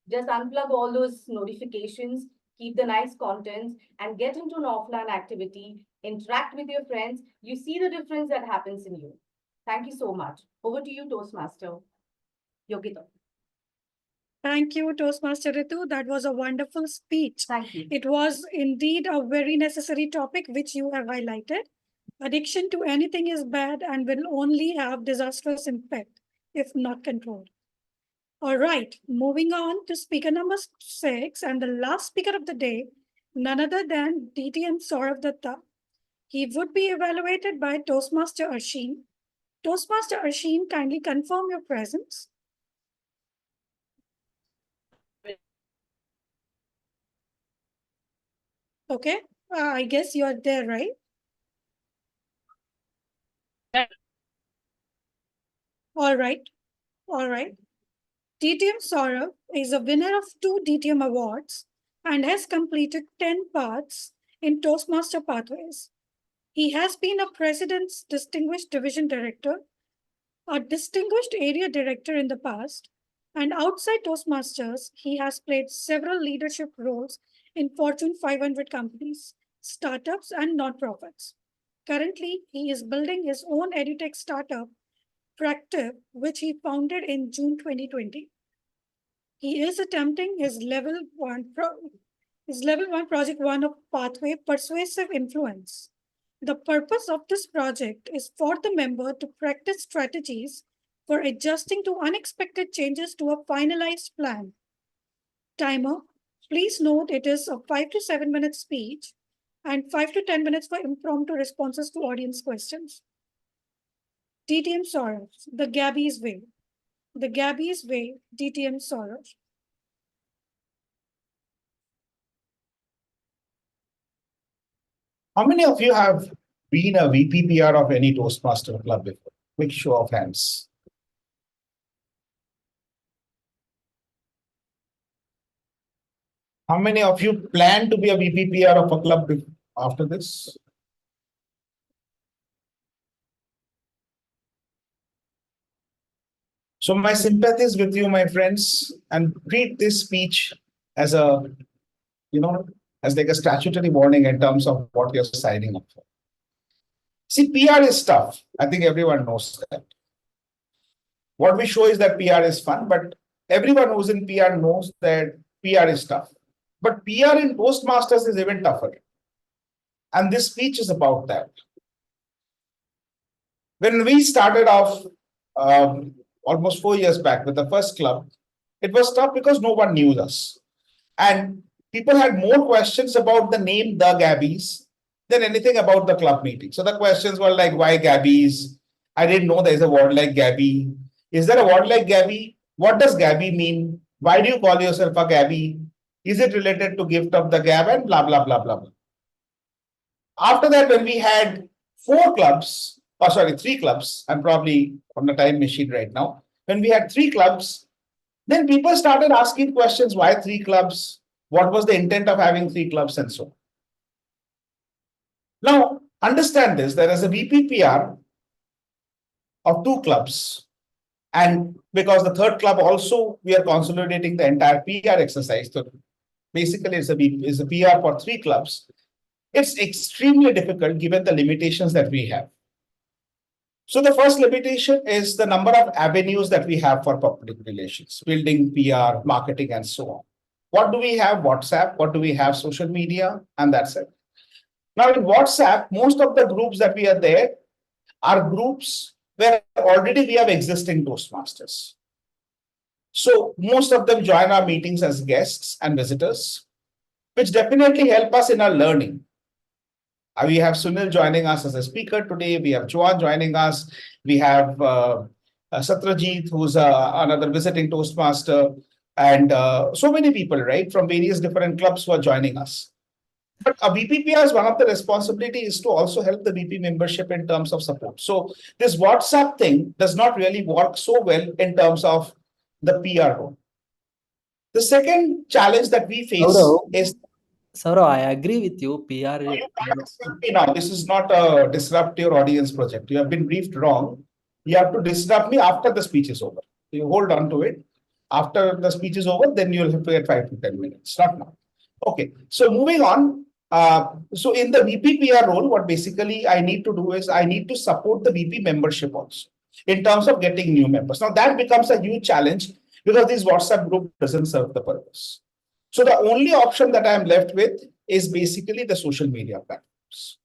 just unplug all those notifications, keep the nice contents, and get into an offline activity, interact with your friends. You see the difference that happens in you. Thank you so much. Over to you, Toastmaster Yogita. Thank you, Toastmaster Ritu. That was a wonderful speech. Thank you. It was indeed a very necessary topic which you have highlighted. Addiction to anything is bad and will only have disastrous impact if not controlled. All right, moving on to speaker number 6 and the last speaker of the day, none other than DTM Sourav Dutta. He would be evaluated by Toastmaster Arsheen. Toastmaster Arsheen, kindly confirm your presence. Okay, I guess you are there, right? All right, all right. DTM Sourav is a winner of 2 DTM awards and has completed 10 paths in Toastmaster pathways. He has been a President's Distinguished Division Director, a Distinguished Area Director in the past, and outside Toastmasters, he has played several leadership roles in Fortune 500 companies, startups, and nonprofits. Currently, he is building his own edutech startup, Practive, which he founded in June 2020. He is attempting his level 1 project 1 of Pathway Persuasive Influence. The purpose of this project is for the member to practice strategies for adjusting to unexpected changes to a finalized plan. Timer, please note it is a 5 to 7 minute speech and 5 to 10 minutes for impromptu responses to audience questions. DTM Sourav, the Gabbys way. The Gabbys way, DTM Sourav. How many of you have been a VPPR of any Toastmaster club before? Quick show of hands. How many of you plan to be a VPPR of a club after this? So my sympathies with you, my friends, and treat this speech as a, as like a statutory warning in terms of what you're signing up for. See, PR is tough. I think everyone knows that. What we show is that PR is fun, but everyone who's in PR knows that PR is tough. But PR in Toastmasters is even tougher. And this speech is about that. When we started off almost 4 years back with the first club, it was tough because no one knew us. And people had more questions about the name The Gabbys than anything about the club meeting. So the questions were like, why Gabbys? I didn't know there's a word like Gabby. Is there a word like Gabby? What does Gabby mean? Why do you call yourself a Gabby? Is it related to gift of the gab and blah, blah, blah, blah, blah. After that, when we had 4 clubs, or sorry, 3 clubs, I'm probably on the time machine right now. When we had 3 clubs, then people started asking questions, why 3 clubs? What was the intent of having 3 clubs and so on. Now, understand this, there is a VPPR of 2 clubs. And because the 3rd club also, we are consolidating the entire PR exercise. So basically, it's a PR for 3 clubs. It's extremely difficult given the limitations that we have. So the first limitation is the number of avenues that we have for public relations, building PR, marketing, and so on. What do we have? WhatsApp. What do we have? Social media. And that's it. Now in WhatsApp, most of the groups that we are there are groups where already we have existing Toastmasters. So most of them join our meetings as guests and visitors, which definitely help us in our learning. We have Sunil joining us as a speaker today. We have Joane joining us. We have Satrajit, who's another visiting Toastmaster, and so many people, right, from various different clubs who are joining us. But a VPPR is one of the responsibilities to also help the VP membership in terms of support. So this WhatsApp thing does not really work so well in terms of the PR role. The second challenge that we face is... Sourav, I agree with you. PR. Now, this is not a disrupt your audience project. You have been briefed wrong. You have to disrupt me after the speech is over. You hold on to it. After the speech is over, then you'll have to get 5 to 10 minutes, not now. Okay, so moving on. So in the VPPR role, what basically I need to do is I need to support the VP membership also in terms of getting new members. Now that becomes a huge challenge because this WhatsApp group doesn't serve the purpose. So the only option that I'm left with is basically the social media platforms.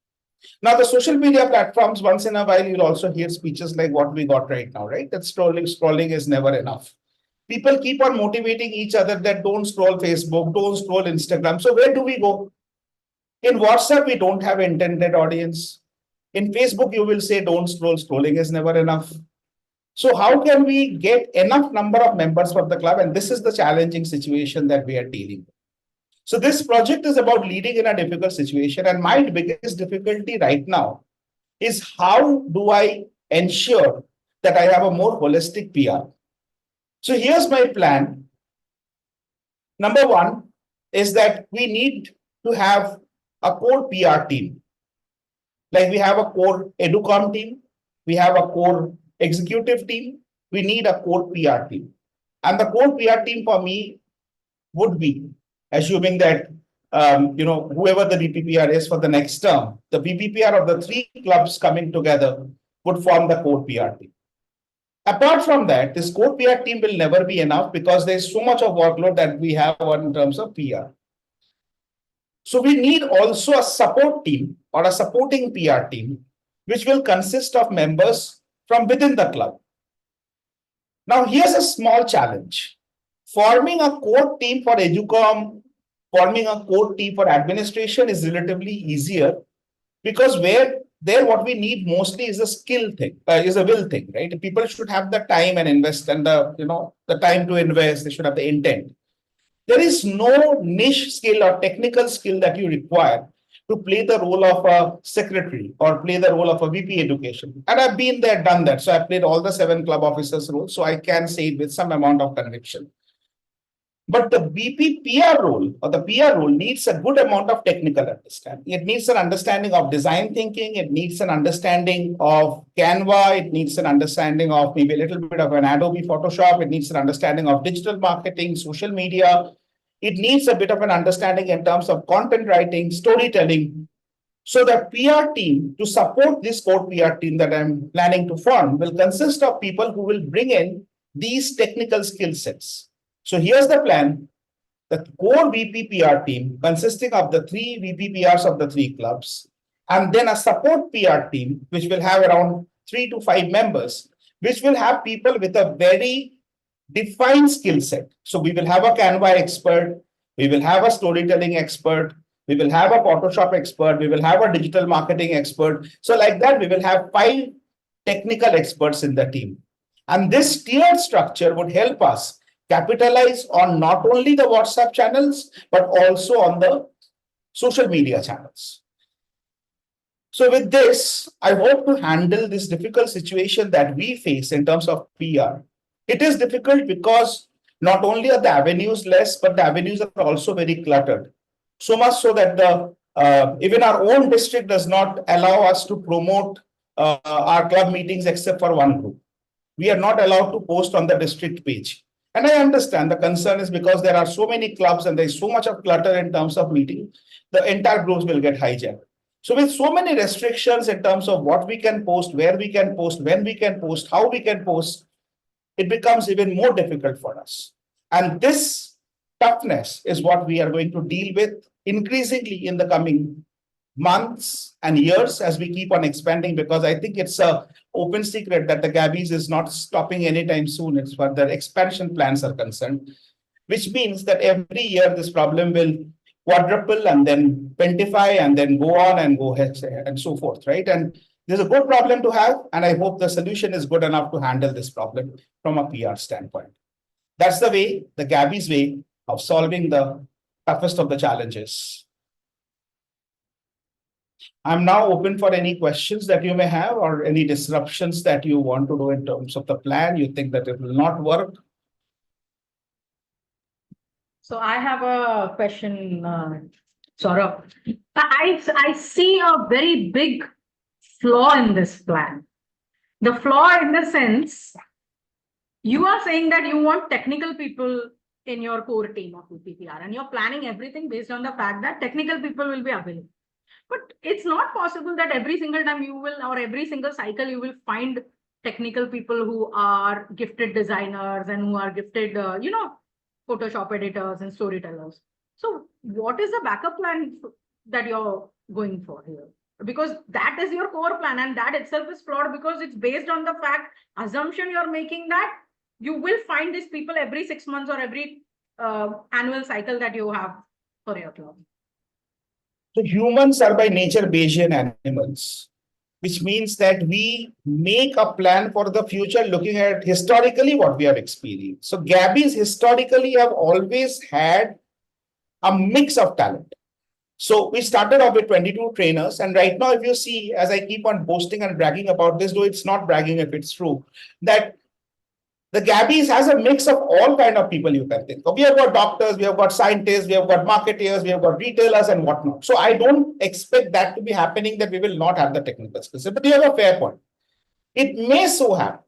Now the social media platforms, once in a while, you'll also hear speeches like what we got right now, right? That scrolling is never enough. People keep on motivating each other that don't scroll Facebook, don't scroll Instagram. So where do we go? In WhatsApp, we don't have intended audience. In Facebook, you will say don't scroll, scrolling is never enough. So how can we get enough number of members for the club? And this is the challenging situation that we are dealing with. So this project is about leading in a difficult situation. And my biggest difficulty right now is how do I ensure that I have a more holistic PR? So here's my plan. Number one is that we need to have a core PR team. Like we have a core educom team, we have a core executive team, we need a core PR team. And the core PR team for me would be, assuming that whoever the VPPR is for the next term, the VPPR of the 3 clubs coming together would form the core PR team. Apart from that, this core PR team will never be enough because there's so much of workload that we have in terms of PR. So we need also a support team or a supporting PR team, which will consist of members from within the club. Now, here's a small challenge. Forming a core team for educom, forming a core team for administration is relatively easier because what we need mostly is a skill thing, is a will thing, right? People should have the time and invest and the time to invest, they should have the intent. There is no niche skill or technical skill that you require to play the role of a secretary or play the role of a VP education. And I've been there, done that. So I played all the 7 club officers roles. So I can say it with some amount of conviction. But the VP PR role or the PR role needs a good amount of technical understanding. It needs an understanding of design thinking. It needs an understanding of Canva. It needs an understanding of maybe a little bit of an Adobe Photoshop. It needs an understanding of digital marketing, social media. It needs a bit of an understanding in terms of content writing, storytelling. So the PR team to support this core PR team that I'm planning to form will consist of people who will bring in these technical skill sets. So here's the plan. The core VP PR team consisting of the 3 VP PRs of the 3 clubs, and then a support PR team, which will have around 3 to 5 members, which will have people with a very defined skill set. So we will have a Canva expert, we will have a storytelling expert, we will have a Photoshop expert, we will have a digital marketing expert. So like that, we will have 5 technical experts in the team. And this tiered structure would help us capitalize on not only the WhatsApp channels, but also on the social media channels. So with this, I hope to handle this difficult situation that we face in terms of PR. It is difficult because not only are the avenues less, but the avenues are also very cluttered. So much so that the even our own district does not allow us to promote our club meetings except for one group. We are not allowed to post on the district page. And I understand the concern is because there are so many clubs and there's so much of clutter in terms of meeting, the entire groups will get hijacked. So with so many restrictions in terms of what we can post, where we can post, when we can post, how we can post, it becomes even more difficult for us. And this toughness is what we are going to deal with increasingly in the coming months and years as we keep on expanding, because I think it's a open secret that the Gabbys is not stopping anytime soon. It's what their expansion plans are concerned, which means that every year this problem will quadruple and then pentify and then go on and go ahead and so forth, right? And this is a good problem to have, and I hope the solution is good enough to handle this problem from a PR standpoint. That's the way, the Gabbys way of solving the toughest of the challenges. I'm now open for any questions that you may have or any disruptions that you want to do in terms of the plan. You think that it will not work. So I have a question, Sourav. I see a very big flaw in this plan. The flaw in the sense, you are saying that you want technical people in your core team of PPR and you're planning everything based on the fact that technical people will be available. But it's not possible that every single time you will, or every single cycle, you will find technical people who are gifted designers and who are gifted, Photoshop editors and storytellers. So what is the backup plan that you're going for here? Because that is your core plan and that itself is flawed because it's based on the assumption you're making that you will find these people every 6 months or every annual cycle that you have for your club. So humans are by nature Bayesian animals, which means that we make a plan for the future looking at historically what we have experienced. So Gabbys historically have always had a mix of talent. So we started off with 22 trainers. And right now, if you see, as I keep on boasting and bragging about this, though it's not bragging if it's true, that the Gabbys has a mix of all kind of people you can think of. We have got doctors, we have got scientists, we have got marketeers, we have got retailers and whatnot. So I don't expect that to be happening, that we will not have the technical skills. But you have a fair point. It may so happen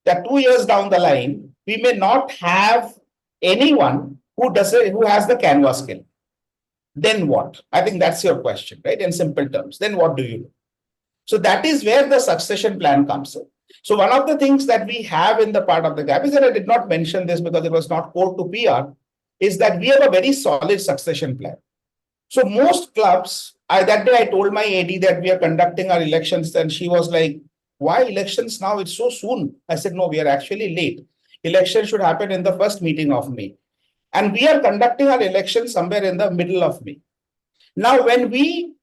that 2 years down the line, we may not have anyone who has the canvas skill. Then what? I think that's your question, right? In simple terms, then what do you do? So that is where the succession plan comes in. So one of the things that we have in the part of the Gabbys, and I did not mention this because it was not core to PR, is that we have a very solid succession plan. So most clubs, that day I told my AD that we are conducting our elections, and she was like, why elections now? It's so soon. I said, no, we are actually late. Election should happen in the first meeting of May. And we are conducting our election somewhere in the middle of May. Now, when we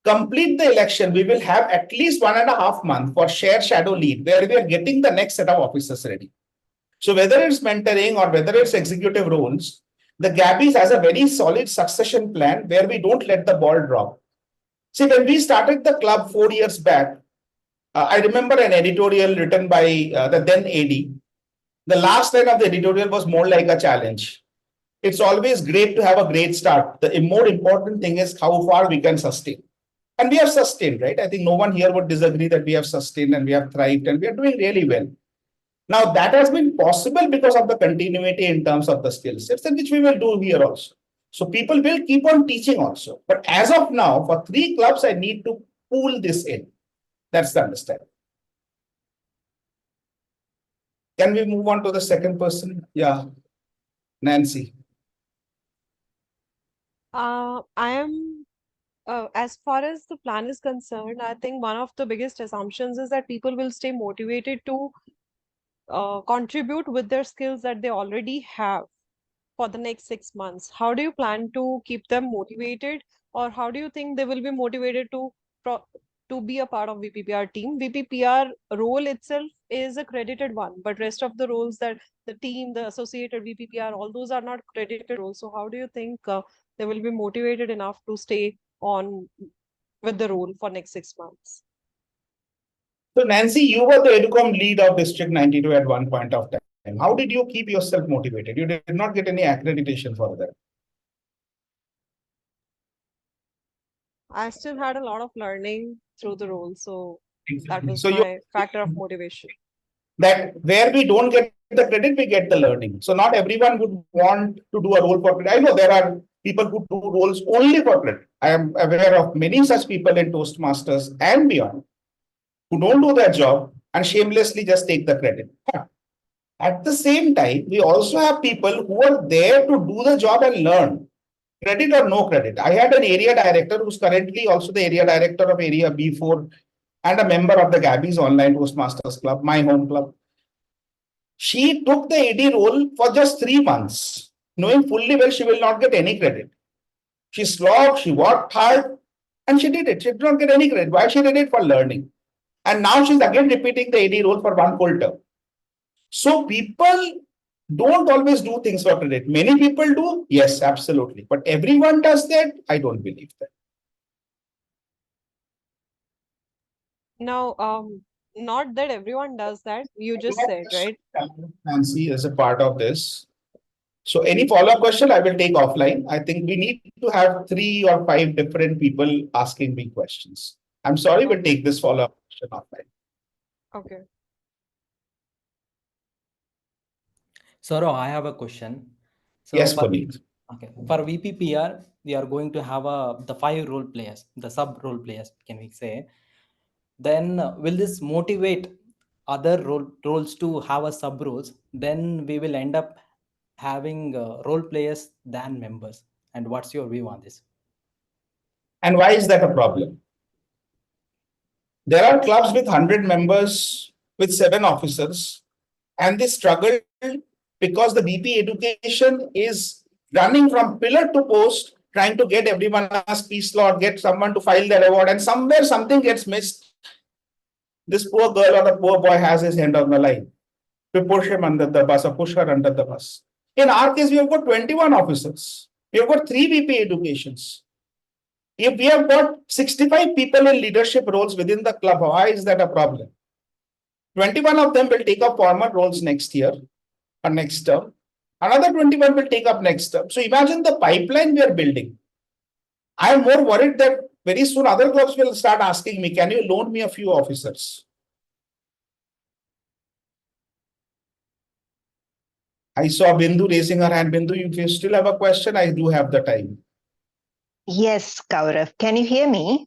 complete the election, we will have at least 1.5 months for share shadow lead, where we are getting the next set of officers ready. So whether it's mentoring or whether it's executive roles, the Gabbys has a very solid succession plan where we don't let the ball drop. See, when we started the club 4 years back, I remember an editorial written by the then AD. The last line of the editorial was more like a challenge. It's always great to have a great start. The more important thing is how far we can sustain. And we have sustained, right? I think no one here would disagree that we have sustained and we have thrived and we are doing really well. Now, that has been possible because of the continuity in terms of the skill sets, and which we will do here also. So people will keep on teaching also. But as of now, for 3 clubs, I need to pull this in. That's the understanding. Can we move on to the second person? Yeah, Nancy. I am, as far as the plan is concerned, I think one of the biggest assumptions is that people will stay motivated to contribute with their skills that they already have for the next 6 months. How do you plan to keep them motivated, or how do you think they will be motivated to be a part of VPPR team? VPPR role itself is a credited one, but rest of the roles that the team, the associated VPPR, all those are not credited roles. So how do you think they will be motivated enough to stay on with the role for next 6 months? So Nancy, you were the Educom lead of District 92 at one point of time. How did you keep yourself motivated? You did not get any accreditation for that. I still had a lot of learning through the role, so that was So my factor of motivation. That where we don't get the credit, we get the learning. So not everyone would want to do a role for credit. I know there are people who do roles only for credit. I am aware of many such people in Toastmasters and beyond who don't do their job and shamelessly just take the credit. At the same time, we also have people who are there to do the job and learn, credit or no credit. I had an area director who's currently also the area director of Area B4 and a member of the Gabbys Online Toastmasters Club, my home club. She took the AD role for just 3 months, knowing fully well she will not get any credit. She slogged, she worked hard, and she did it. She did not get any credit. Why? She did it for learning. And now she's again repeating the AD role for 1 full term. So people don't always do things for credit. Many people do, yes, absolutely. But everyone does that? I don't believe that. Now, not that everyone does that. You just said, right? Nancy is a part of this. So any follow-up question, I will take offline. I think we need to have 3 or 5 different people asking me questions. I'm sorry, we'll take this follow-up question offline. Okay. Sourav, I have a question. So yes, for, Punith. okay. For VPPR, we are going to have the 5 role players, the sub role players, can we say? Then will this motivate other roles to have a sub roles? Then we will end up having role players than members. And what's your view on this? And why is that a problem? There are clubs with 100 members with 7 officers, and they struggle because the BP education is running from pillar to post, trying to get everyone a speech slot, get someone to file their award, and somewhere something gets missed. This poor girl or the poor boy has his hand on the line to push him under the bus or push her under the bus. In our case, we have got 21 officers. We have got 3 VP educations. If we have got 65 people in leadership roles within the club, why is that a problem? 21 of them will take up formal roles next year or next term. Another 21 will take up next term. So imagine the pipeline we are building. I am more worried that very soon other clubs will start asking me, can you loan me a few officers? I saw Bindu raising her hand. Bindu, if you still have a question, I do have the time. Yes, Gaurav. Can you hear me?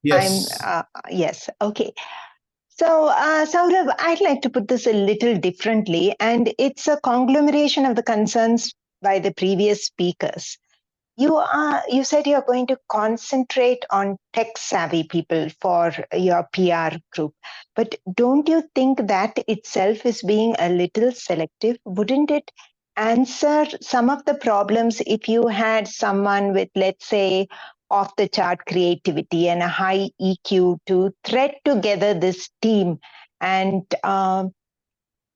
Yes. Yes. Okay. So, Sourav, I'd like to put this a little differently, and it's a conglomeration of the concerns by the previous speakers. You said you're going to concentrate on tech-savvy people for your PR group, but don't you think that itself is being a little selective? Wouldn't it answer some of the problems if you had someone with, let's say, off-the-chart creativity and a high EQ to thread together this team and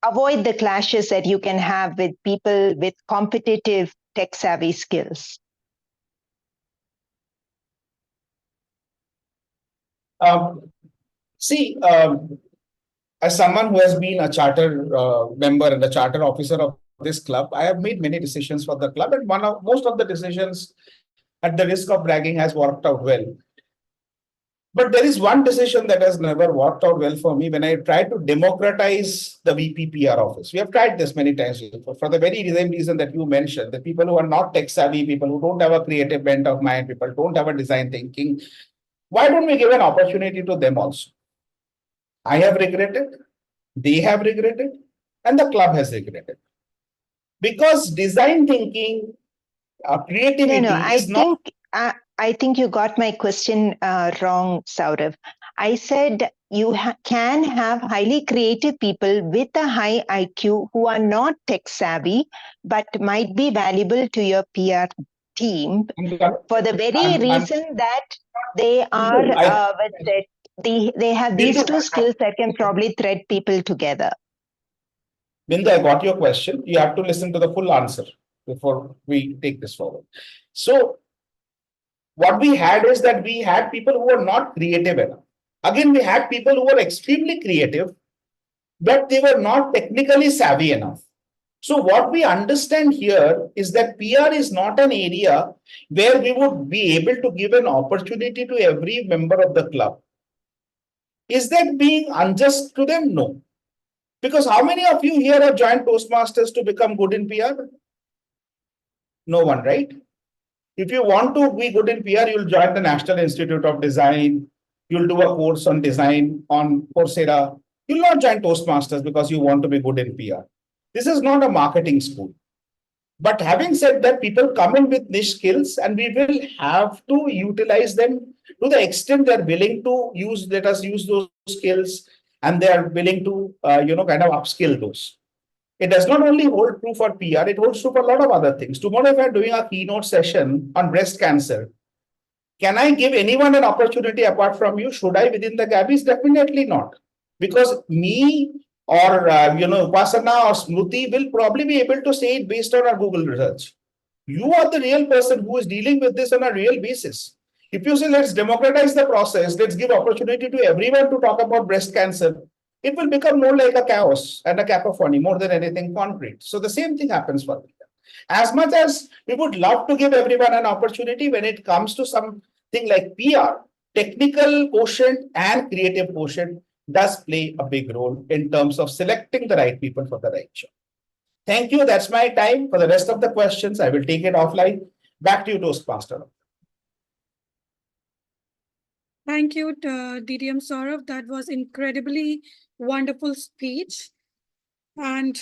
avoid the clashes that you can have with people with competitive tech-savvy skills? As someone who has been a charter member and a charter officer of this club, I have made many decisions for the club, and most of the decisions, at the risk of bragging, has worked out well. But there is one decision that has never worked out well for me when I tried to democratize the VPPR office. We have tried this many times before, for the very same reason that you mentioned, the people who are not tech savvy, people who don't have a creative bent of mind, people who don't have a design thinking. Why don't we give an opportunity to them also? I have regretted, they have regretted, and the club has regretted. Because design thinking, creativity is not... I think you got my question wrong, Sourav. I said you can have highly creative people with a high IQ who are not tech savvy, but might be valuable to your PR team for the very reason that they are They have these two skills that can probably thread people together. Bindu, I got your question. You have to listen to the full answer before we take this forward. So, what we had is that we had people who were not creative enough. Again, we had people who were extremely creative, but they were not technically savvy enough. So what we understand here is that PR is not an area where we would be able to give an opportunity to every member of the club. Is that being unjust to them? No. Because how many of you here have joined Toastmasters to become good in PR? No one, right? If you want to be good in PR, you'll join the National Institute of Design. You'll do a course on design on Coursera. You'll not join Toastmasters because you want to be good in PR. This is not a marketing school. But having said that, people come in with niche skills and we will have to utilize them to the extent they're willing to use, let us use those skills and they're willing to, kind of upskill those. It does not only hold true for PR, it holds true for a lot of other things. Tomorrow, if I'm doing a keynote session on breast cancer, can I give anyone an opportunity apart from you? Should I within the Gabbys? Definitely not. Because me or, Upasana or Smruti will probably be able to say it based on our Google research. You are the real person who is dealing with this on a real basis. If you say, let's democratize the process, let's give opportunity to everyone to talk about breast cancer, it will become more like a chaos and a cacophony more than anything concrete. So the same thing happens for me. As much as we would love to give everyone an opportunity when it comes to something like PR, technical quotient and creative quotient does play a big role in terms of selecting the right people for the right job. Thank you. That's my time. For the rest of the questions, I will take it offline. Back to you, Toastmaster. Thank you, DDM Sourav. That was incredibly wonderful speech. And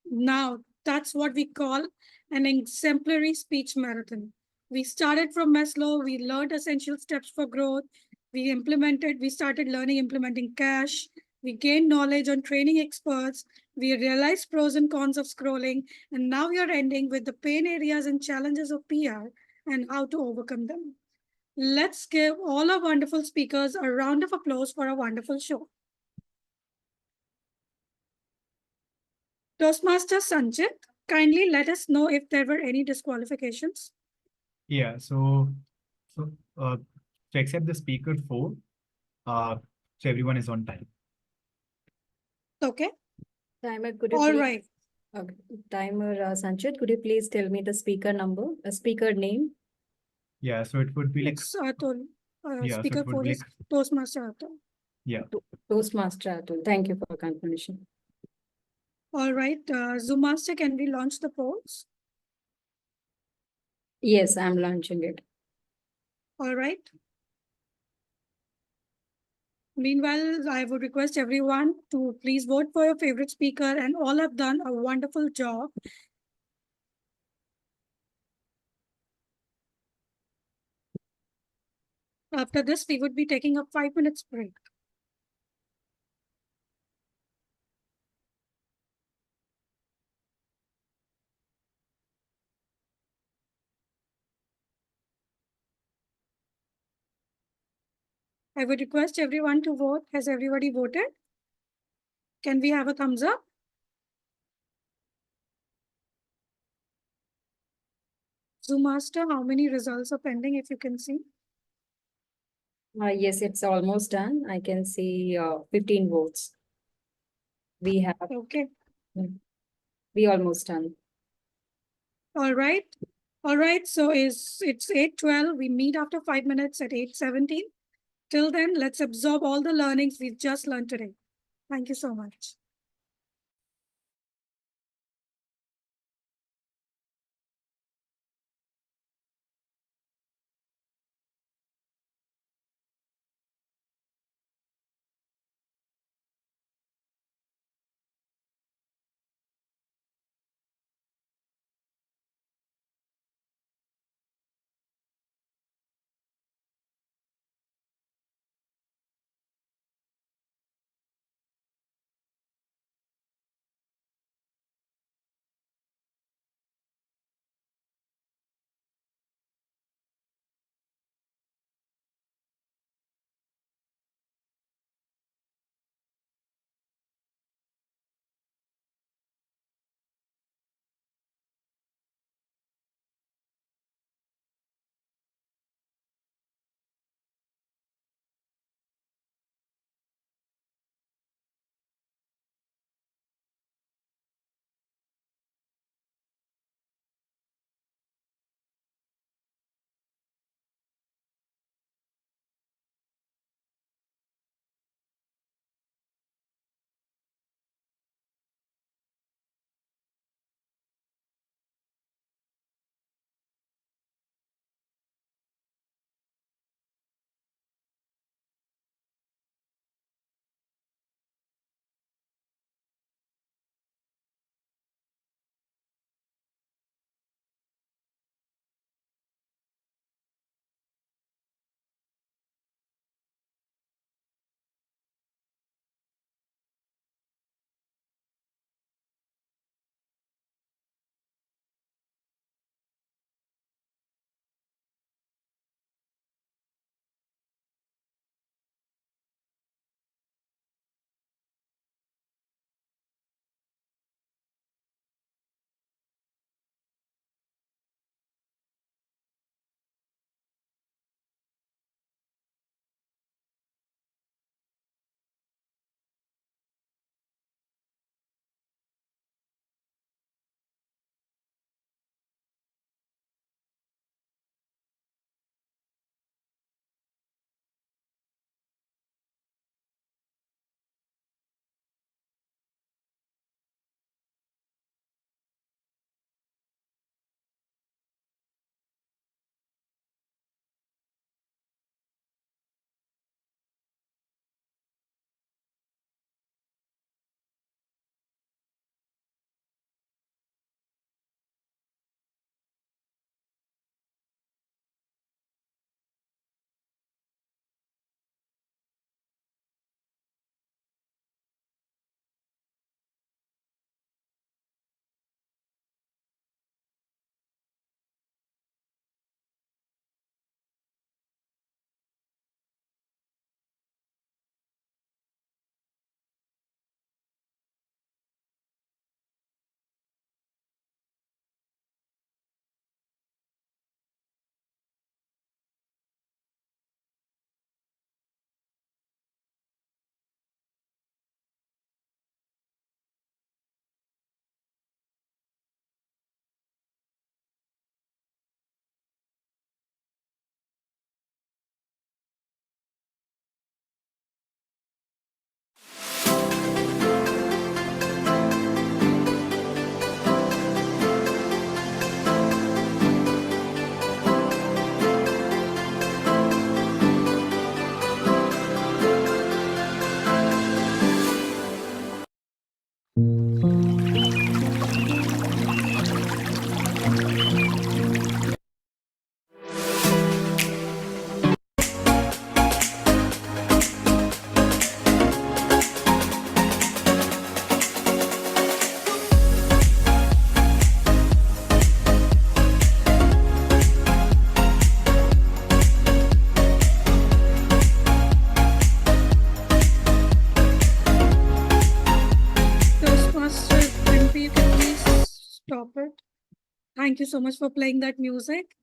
now that's what we call an exemplary speech marathon. We started from Maslow, we learned essential steps for growth, we started learning implementing cash, we gained knowledge on training experts, we realized pros and cons of scrolling, and now we are ending with the pain areas and challenges of PR and how to overcome them. Let's give all our wonderful speakers a round of applause for a wonderful show. Toastmaster Sanjit, kindly let us know if there were any disqualifications. Yeah, so to accept the speaker 4, so everyone is on time. Okay. Timer, could you All please? right. Okay. Timer, Sanchit, could you please tell me the speaker number, speaker name? Yeah, so it would be like It's Atul. Yeah, so Speaker it would 4 be is Toastmaster Atul. yeah. Toastmaster Atul. Thank you for confirmation. All right. Zoom Master, can we launch the polls? Yes, I'm launching it. All right. Meanwhile, I would request everyone to please vote for your favorite speaker, and all have done a wonderful job. After this, we would be taking a 5 minutes break. I would request everyone to vote. Has everybody voted? Can we have a thumbs up? Zoom Master, how many results are pending, if you can see? Yes, it's almost done. I can see 15 votes. We have. Okay. We almost done. All right. All right. So it's 8:12. We meet after 5 minutes at 8:17. Till then, let's absorb all the learnings we've just learned today. Thank you so much. stop it. Thank you so much for playing that music.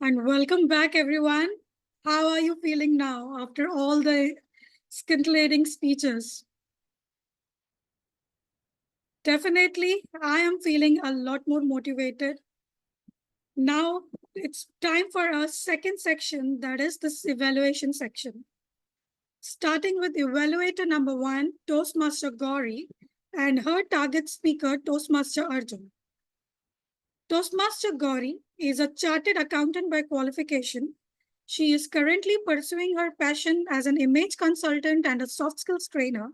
And welcome back, everyone. How are you feeling now after all the scintillating speeches? Definitely, I am feeling a lot more motivated. Now it's time for our second section, that is this evaluation section. Starting with evaluator number 1, Toastmaster Gauri, and her target speaker, Toastmaster Arjun. Toastmaster Gauri is a chartered accountant by qualification. She is currently pursuing her passion as an image consultant and a soft skills trainer.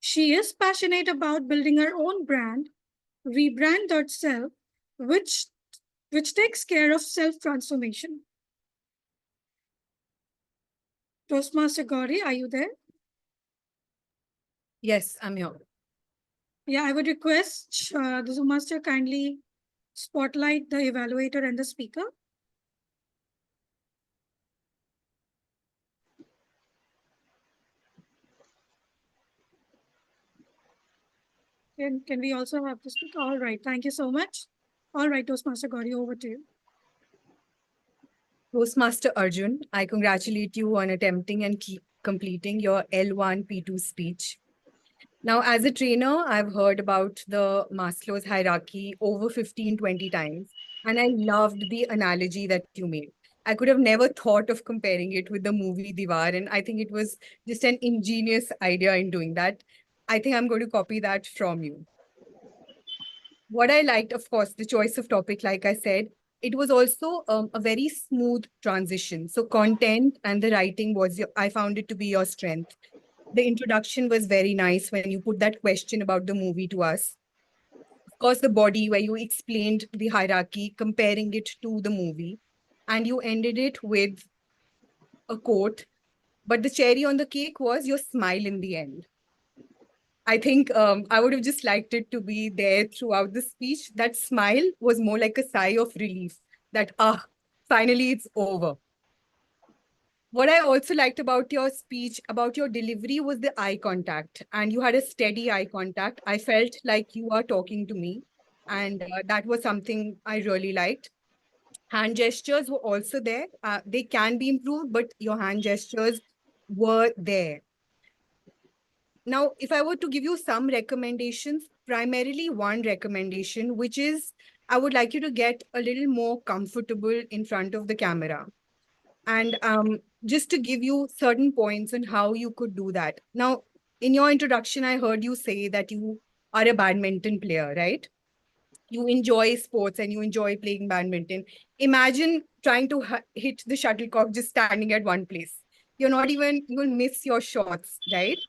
She is passionate about building her own brand, Rebrand.self, which takes care of self-transformation. Toastmaster Gauri, are you there? Yes, I'm here. Yeah, I would request the Zoom master kindly spotlight the evaluator and the speaker. Can we also have the speaker? All right, thank you so much. All right, Toastmaster Gauri, over to you. Toastmaster Arjun, I congratulate you on attempting and completing your L1 P2 speech. Now, as a trainer, I've heard about the Maslow's hierarchy over 15, 20 times, and I loved the analogy that you made. I could have never thought of comparing it with the movie Diwar, and I think it was just an ingenious idea in doing that. I think I'm going to copy that from you. What I liked, of course, the choice of topic, like I said, it was also a very smooth transition. So content and the writing I found it to be your strength. The introduction was very nice when you put that question about the movie to us. Of course, the body where you explained the hierarchy, comparing it to the movie, and you ended it with a quote. But the cherry on the cake was your smile in the end. I think I would have just liked it to be there throughout the speech. That smile was more like a sigh of relief that, finally it's over. What I also liked about your speech, about your delivery, was the eye contact. And you had a steady eye contact. I felt like you are talking to me. And that was something I really liked. Hand gestures were also there. They can be improved, but your hand gestures were there. Now, if I were to give you some recommendations, primarily one recommendation, which is I would like you to get a little more comfortable in front of the camera. And just to give you certain points on how you could do that. Now, in your introduction, I heard you say that you are a badminton player, right? You enjoy sports and you enjoy playing badminton. Imagine trying to hit the shuttlecock just standing at one place. You're not even, you will miss your shots, right?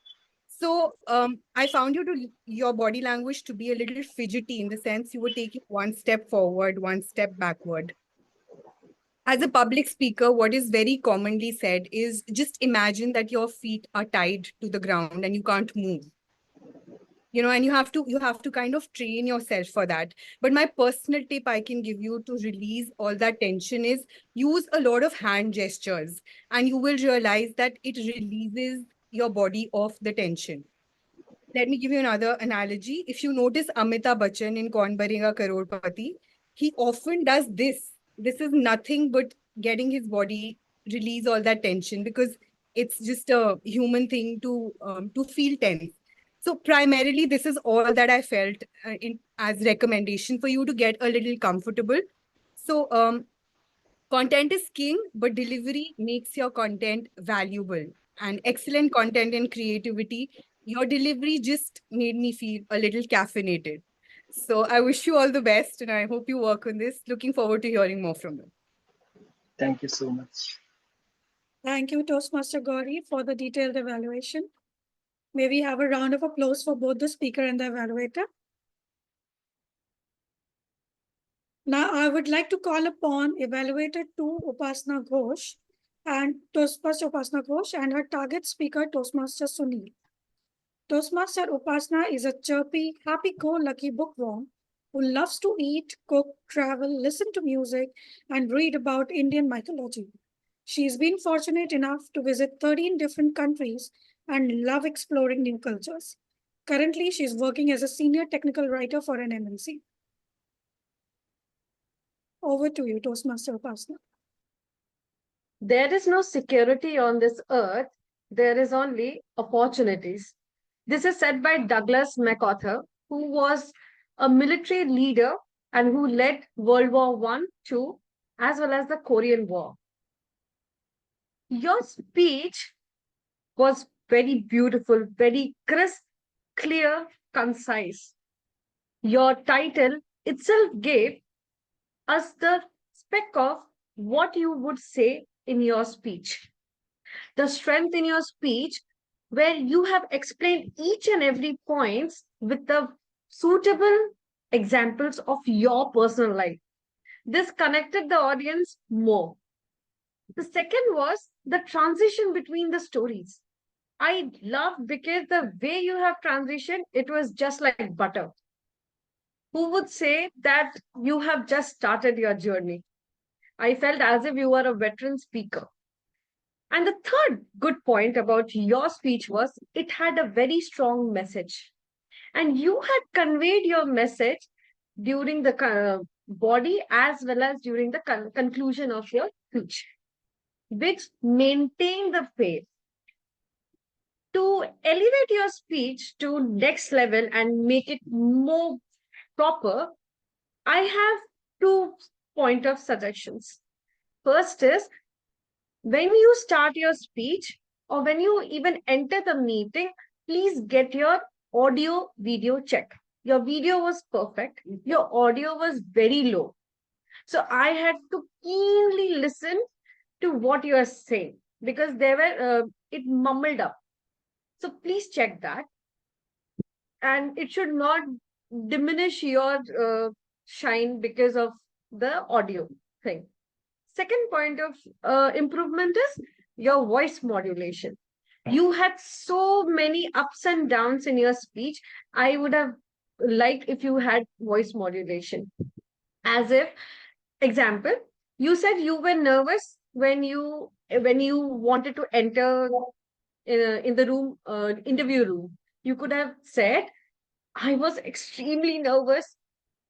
So I found your body language to be a little fidgety in the sense you were taking one step forward, one step backward. As a public speaker, what is very commonly said is just imagine that your feet are tied to the ground and you can't move. And you have to kind of train yourself for that. But my personal tip I can give you to release all that tension is use a lot of hand gestures, and you will realize that it releases your body of the tension. Let me give you another analogy. If you notice Amitabh Bachchan in Kaun Banega Crorepati, he often does this. This is nothing but getting his body release all that tension, because it's just a human thing to feel tense. So primarily, this is all that I felt as recommendation for you to get a little comfortable. So content is king, but delivery makes your content valuable. And excellent content and creativity, your delivery just made me feel a little caffeinated. So I wish you all the best, and I hope you work on this. Looking forward to hearing more from you. Thank you so much. Thank you, Toastmaster Gauri, for the detailed evaluation. May we have a round of applause for both the speaker and the evaluator. Now, I would like to call upon Evaluator 2, Upasana Ghosh, and Toastmaster Upasana Ghosh, and her target speaker, Toastmaster Sunil. Toastmaster Upasana is a chirpy, happy-go-lucky bookworm who loves to eat, cook, travel, listen to music, and read about Indian mythology. She's been fortunate enough to visit 13 different countries and love exploring new cultures. Currently, she's working as a senior technical writer for an MNC. Over to you, Toastmaster Upasana. There is no security on this earth. There is only opportunities. This is said by Douglas MacArthur, who was a military leader and who led World War I, II, as well as the Korean War. Your speech was very beautiful, very crisp, clear, concise. Your title itself gave us the spec of what you would say in your speech. The strength in your speech, where you have explained each and every points with the suitable examples of your personal life. This connected the audience more. The second was the transition between the stories. I loved because the way you have transitioned, it was just like butter. Who would say that you have just started your journey? I felt as if you were a veteran speaker. And the third good point about your speech was it had a very strong message. And you had conveyed your message during the body as well as during the conclusion of your speech, which maintained the pace. To elevate your speech to next level and make it more proper, I have 2 point of suggestions. First is, when you start your speech or when you even enter the meeting, please get your audio video check. Your video was perfect. Your audio was very low. So I had to keenly listen to what you are saying because it mumbled up. So please check that. And it should not diminish your shine because of the audio thing. Second point of improvement is your voice modulation. You had so many ups and downs in your speech. I would have liked if you had voice modulation. As if, example, you said you were nervous when you wanted to enter in the room, interview room. You could have said, I was extremely nervous.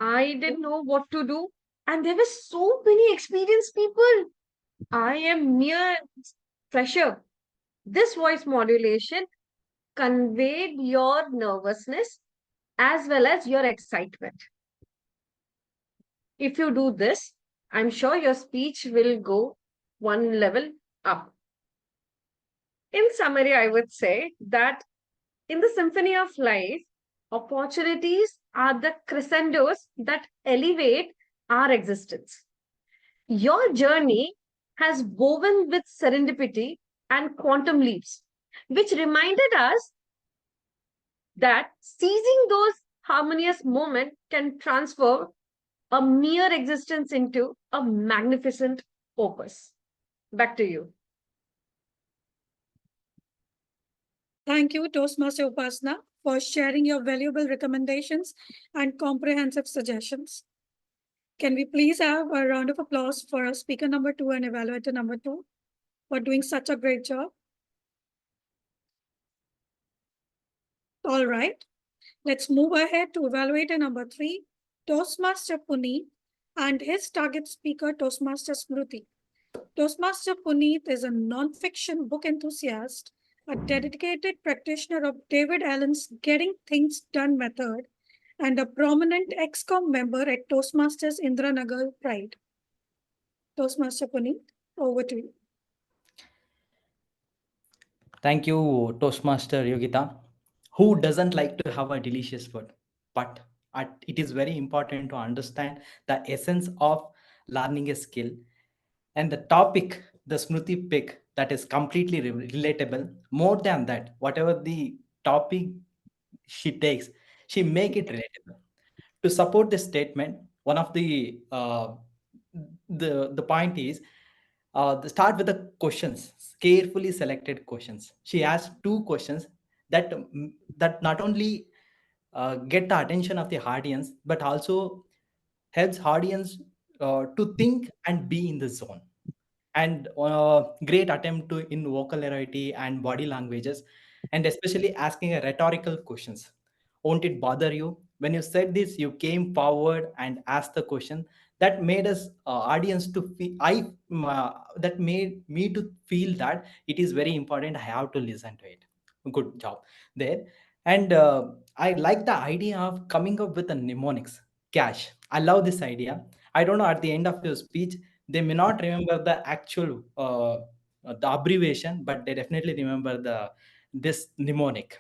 I didn't know what to do. And there were so many experienced people. I am near fresher. This voice modulation conveyed your nervousness as well as your excitement. If you do this, I'm sure your speech will go one level up. In summary, I would say that in the symphony of life, opportunities are the crescendos that elevate our existence. Your journey has woven with serendipity and quantum leaps, which reminded us that seizing those harmonious moments can transfer a mere existence into a magnificent opus. Back to you. Thank you, Toastmaster Upasana, for sharing your valuable recommendations and comprehensive suggestions. Can we please have a round of applause for our speaker number 2 and evaluator number 2 for doing such a great job? All right, let's move ahead to evaluator number 3, Toastmaster Punith, and his target speaker, Toastmaster Smruti. Toastmaster Punith is a non-fiction book enthusiast, a dedicated practitioner of David Allen's Getting Things Done method, and a prominent ExCom member at Toastmasters Indranagar Pride. Toastmaster Punith, over to you. Thank you, Toastmaster Yogita. Who doesn't like to have a delicious food? But it is very important to understand the essence of learning a skill. And the topic, the Smruti pick, that is completely relatable. More than that, whatever the topic she takes, she make it relatable. To support this statement, one of the point is start with the questions, carefully selected questions. She asked 2 questions that not only get the attention of the audience, but also helps audience to think and be in the zone. And great attempt to in vocal variety and body languages, and especially asking a rhetorical questions. Won't it bother you when you said this? You came forward and asked the question. that made us audience to feel that made me to feel that it is very important. I have to listen to it. Good job there. And I like the idea of coming up with a mnemonics cache. I love this idea. I don't know, at the end of your speech they may not remember the actual the abbreviation, but they definitely remember the this mnemonic.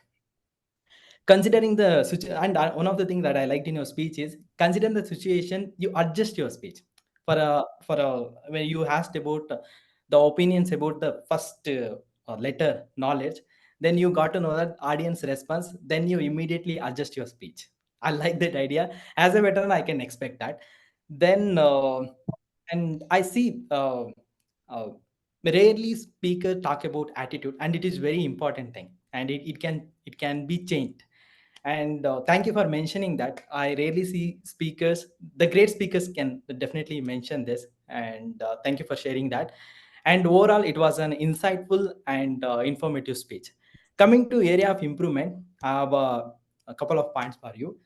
Considering the and one of the things that I liked in your speech is, considering the situation you adjust your speech for a when you asked about the opinions about the first letter knowledge, then you got to know that audience response, then you immediately adjust your speech. I like that idea. As a veteran I can expect that. Then and I see uh, rarely speaker talk about attitude, and it is very important thing, and it can be changed. And thank you for mentioning that. I rarely see speakers, the great speakers can definitely mention this. And thank you for sharing that. And overall it was an insightful and informative speech. Coming to area of improvement, I have a couple of points for you.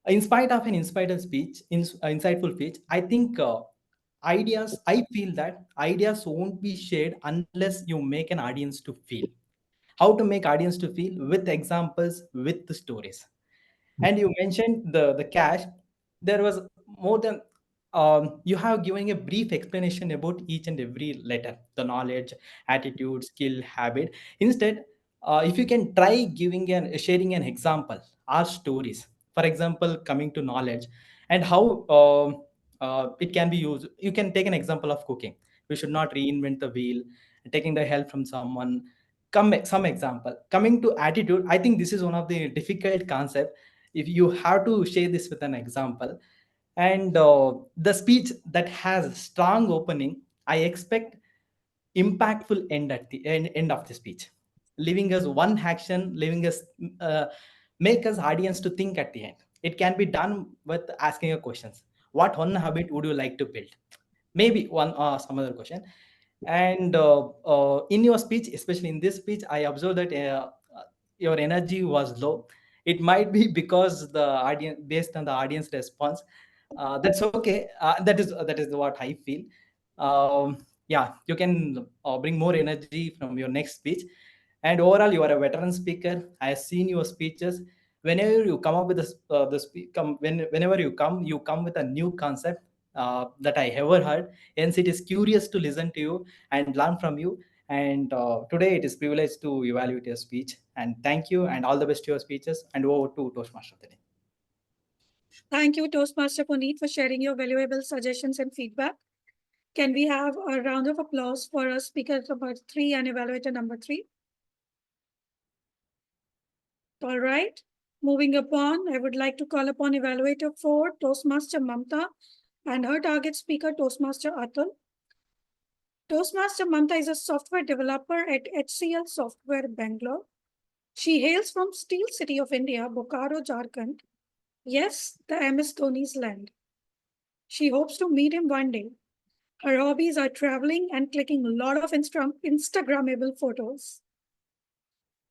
In spite of an insightful speech, I think I feel that ideas won't be shared unless you make an audience to feel. How to make audience to feel? With examples, with the stories. And you mentioned the cache. There was more than you have given a brief explanation about each and every letter, the knowledge, attitude, skill, habit. Instead, if you can try giving and sharing an example or stories, for example coming to knowledge, and how it can be used. You can take an example of cooking. We should not reinvent the wheel, taking the help from someone. Come some example. Coming to attitude, I think this is one of the difficult concept. If you have to share this with an example, and the speech that has strong opening, I expect impactful end at the end of the speech, leaving us one action, leaving us uh, make us audience to think at the end. It can be done with asking a questions. What one habit would you like to build? Maybe one some other question. And in your speech, especially in this speech, I observed that your energy was low. It might be because the audience, based on the audience response. That's okay. That is what I feel. Yeah, you can bring more energy from your next speech. And overall you are a veteran speaker. I have seen your speeches. Whenever you come up with whenever you come with a new concept that I ever heard. Hence it is curious to listen to you and learn from you. And today it is privileged to evaluate your speech. And thank you and all the best to your speeches. And over to Toastmaster of the day. Thank you, Toastmaster Punith, for sharing your valuable suggestions and feedback. Can we have a round of applause for our speaker number 3 and evaluator number 3? All right. Moving upon, I would like to call upon evaluator 4, Toastmaster Mamta, and her target speaker, Toastmaster Atul. Toastmaster Mamta is a software developer at HCL Software, Bangalore. She hails from Steel City of India, Bokaro, Jharkhand. Yes, the MS Dhoni's land. She hopes to meet him one day. Her hobbies are traveling and clicking a lot of Instagrammable photos.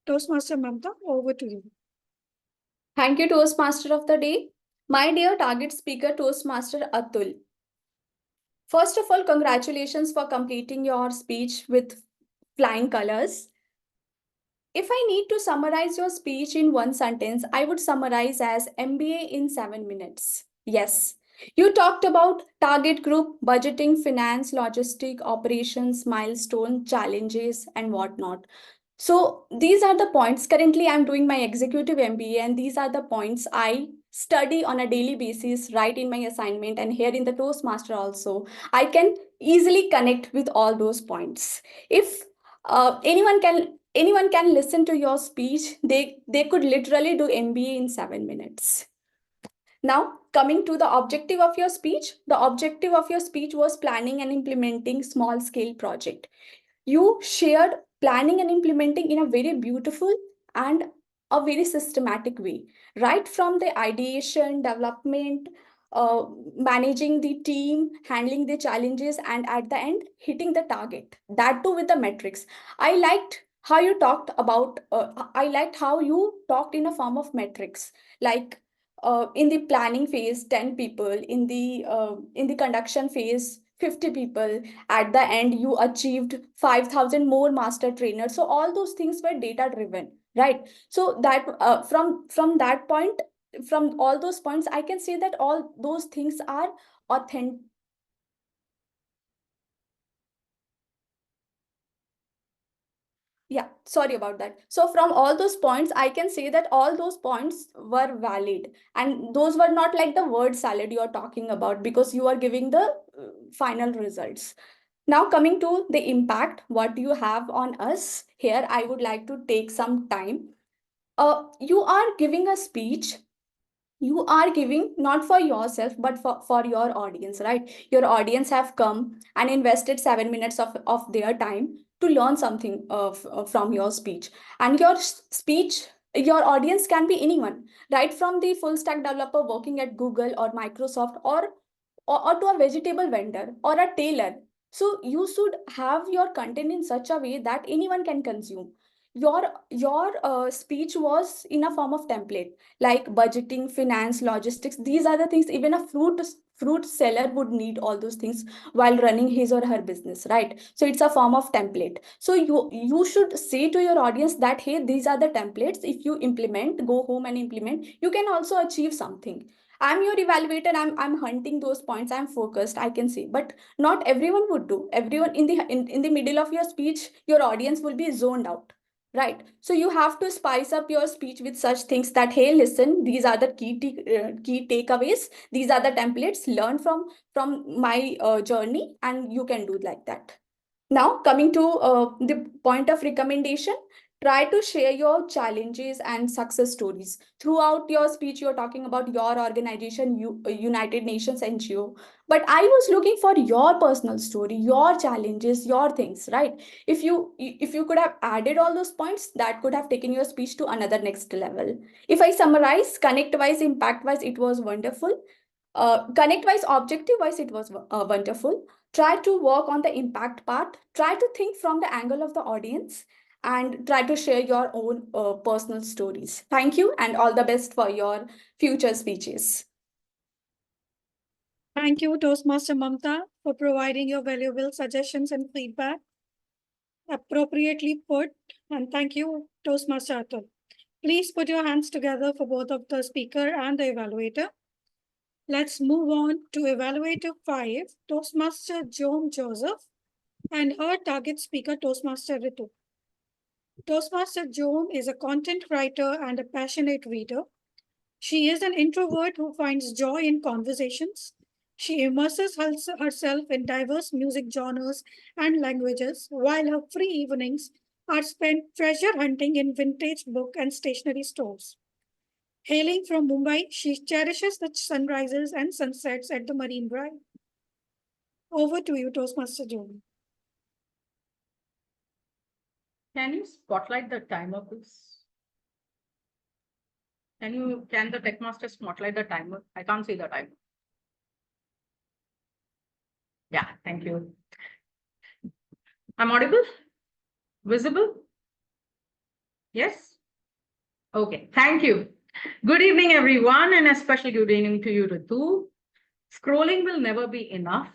Toastmaster Mamta, over to you. Thank you, Toastmaster of the day. My dear target speaker, Toastmaster Atul. First of all, congratulations for completing your speech with flying colors. If I need to summarize your speech in one sentence, I would summarize as MBA in 7 minutes. Yes, you talked about target group, budgeting, finance, logistic, operations, milestone, challenges, and whatnot. So these are the points. Currently, I'm doing my executive MBA, and these are the points I study on a daily basis, write in my assignment, and here in the Toastmaster also. I can easily connect with all those points. If anyone can listen to your speech, they could literally do MBA in 7 minutes. Now, coming to the objective of your speech, the objective of your speech was planning and implementing small scale project. You shared planning and implementing in a very beautiful and a very systematic way, right from the ideation, development, managing the team, handling the challenges, and at the end, hitting the target. That too with the metrics. I liked how you talked about, I liked how you talked in a form of metrics, like in the planning phase, 10 people, in the conduction phase, 50 people. At the end, you achieved 5,000 more master trainers. So all those things were data driven, right? So that from that point, from all those points, I can say that all those things are authentic. Yeah, sorry about that. So from all those points, I can say that all those points were valid. And those were not like the word salad you're talking about, because you are giving the final results. Now coming to the impact, what you have on us here, I would like to take some time. You are giving a speech. You are giving not for yourself, but for your audience, right? Your audience have come and invested 7 minutes of their time to learn something from your speech. And your speech, your audience can be anyone, right? From the full stack developer working at Google or Microsoft, or to a vegetable vendor or a tailor. So you should have your content in such a way that anyone can consume. Your speech was in a form of template, like budgeting, finance, logistics. These are the things even a fruit seller would need all those things while running his or her business, right? So it's a form of template. So you should say to your audience that, hey, these are the templates. If you implement, go home and implement, you can also achieve something. I'm your evaluator. I'm hunting those points. I'm focused, I can say, but not everyone would do. Everyone in the middle of your speech, your audience will be zoned out. Right. So you have to spice up your speech with such things that, hey, listen, these are the key takeaways. These are the templates. Learn from my journey, and you can do like that. Now, coming to the point of recommendation, try to share your challenges and success stories. Throughout your speech, you're talking about your organization, United Nations NGO. But I was looking for your personal story, your challenges, your things, right? If you could have added all those points, that could have taken your speech to another next level. If I summarize, connect-wise, impact-wise, it was wonderful. Connect-wise, objective-wise, it was wonderful. Try to work on the impact part. Try to think from the angle of the audience, and try to share your own personal stories. Thank you, and all the best for your future speeches. Thank you, Toastmaster Mamta, for providing your valuable suggestions and feedback. Appropriately put, and thank you, Toastmaster Atul. Please put your hands together for both of the speaker and the evaluator. Let's move on to Evaluator 5, Toastmaster Joan Joseph, and her target speaker, Toastmaster Ritu. Toastmaster Joan is a content writer and a passionate reader. She is an introvert who finds joy in conversations. She immerses herself in diverse music genres and languages, while her free evenings are spent treasure hunting in vintage book and stationery stores. Hailing from Mumbai, she cherishes the sunrises and sunsets at the Marine Drive. Over to you, Toastmaster Joan. Can you spotlight the timer, please? Can the Techmaster spotlight the timer? I can't see the timer. Yeah, thank you. I'm audible? Visible? Yes? Okay, thank you. Good evening, everyone, and especially good evening to you, Ritu. Scrolling will never be enough.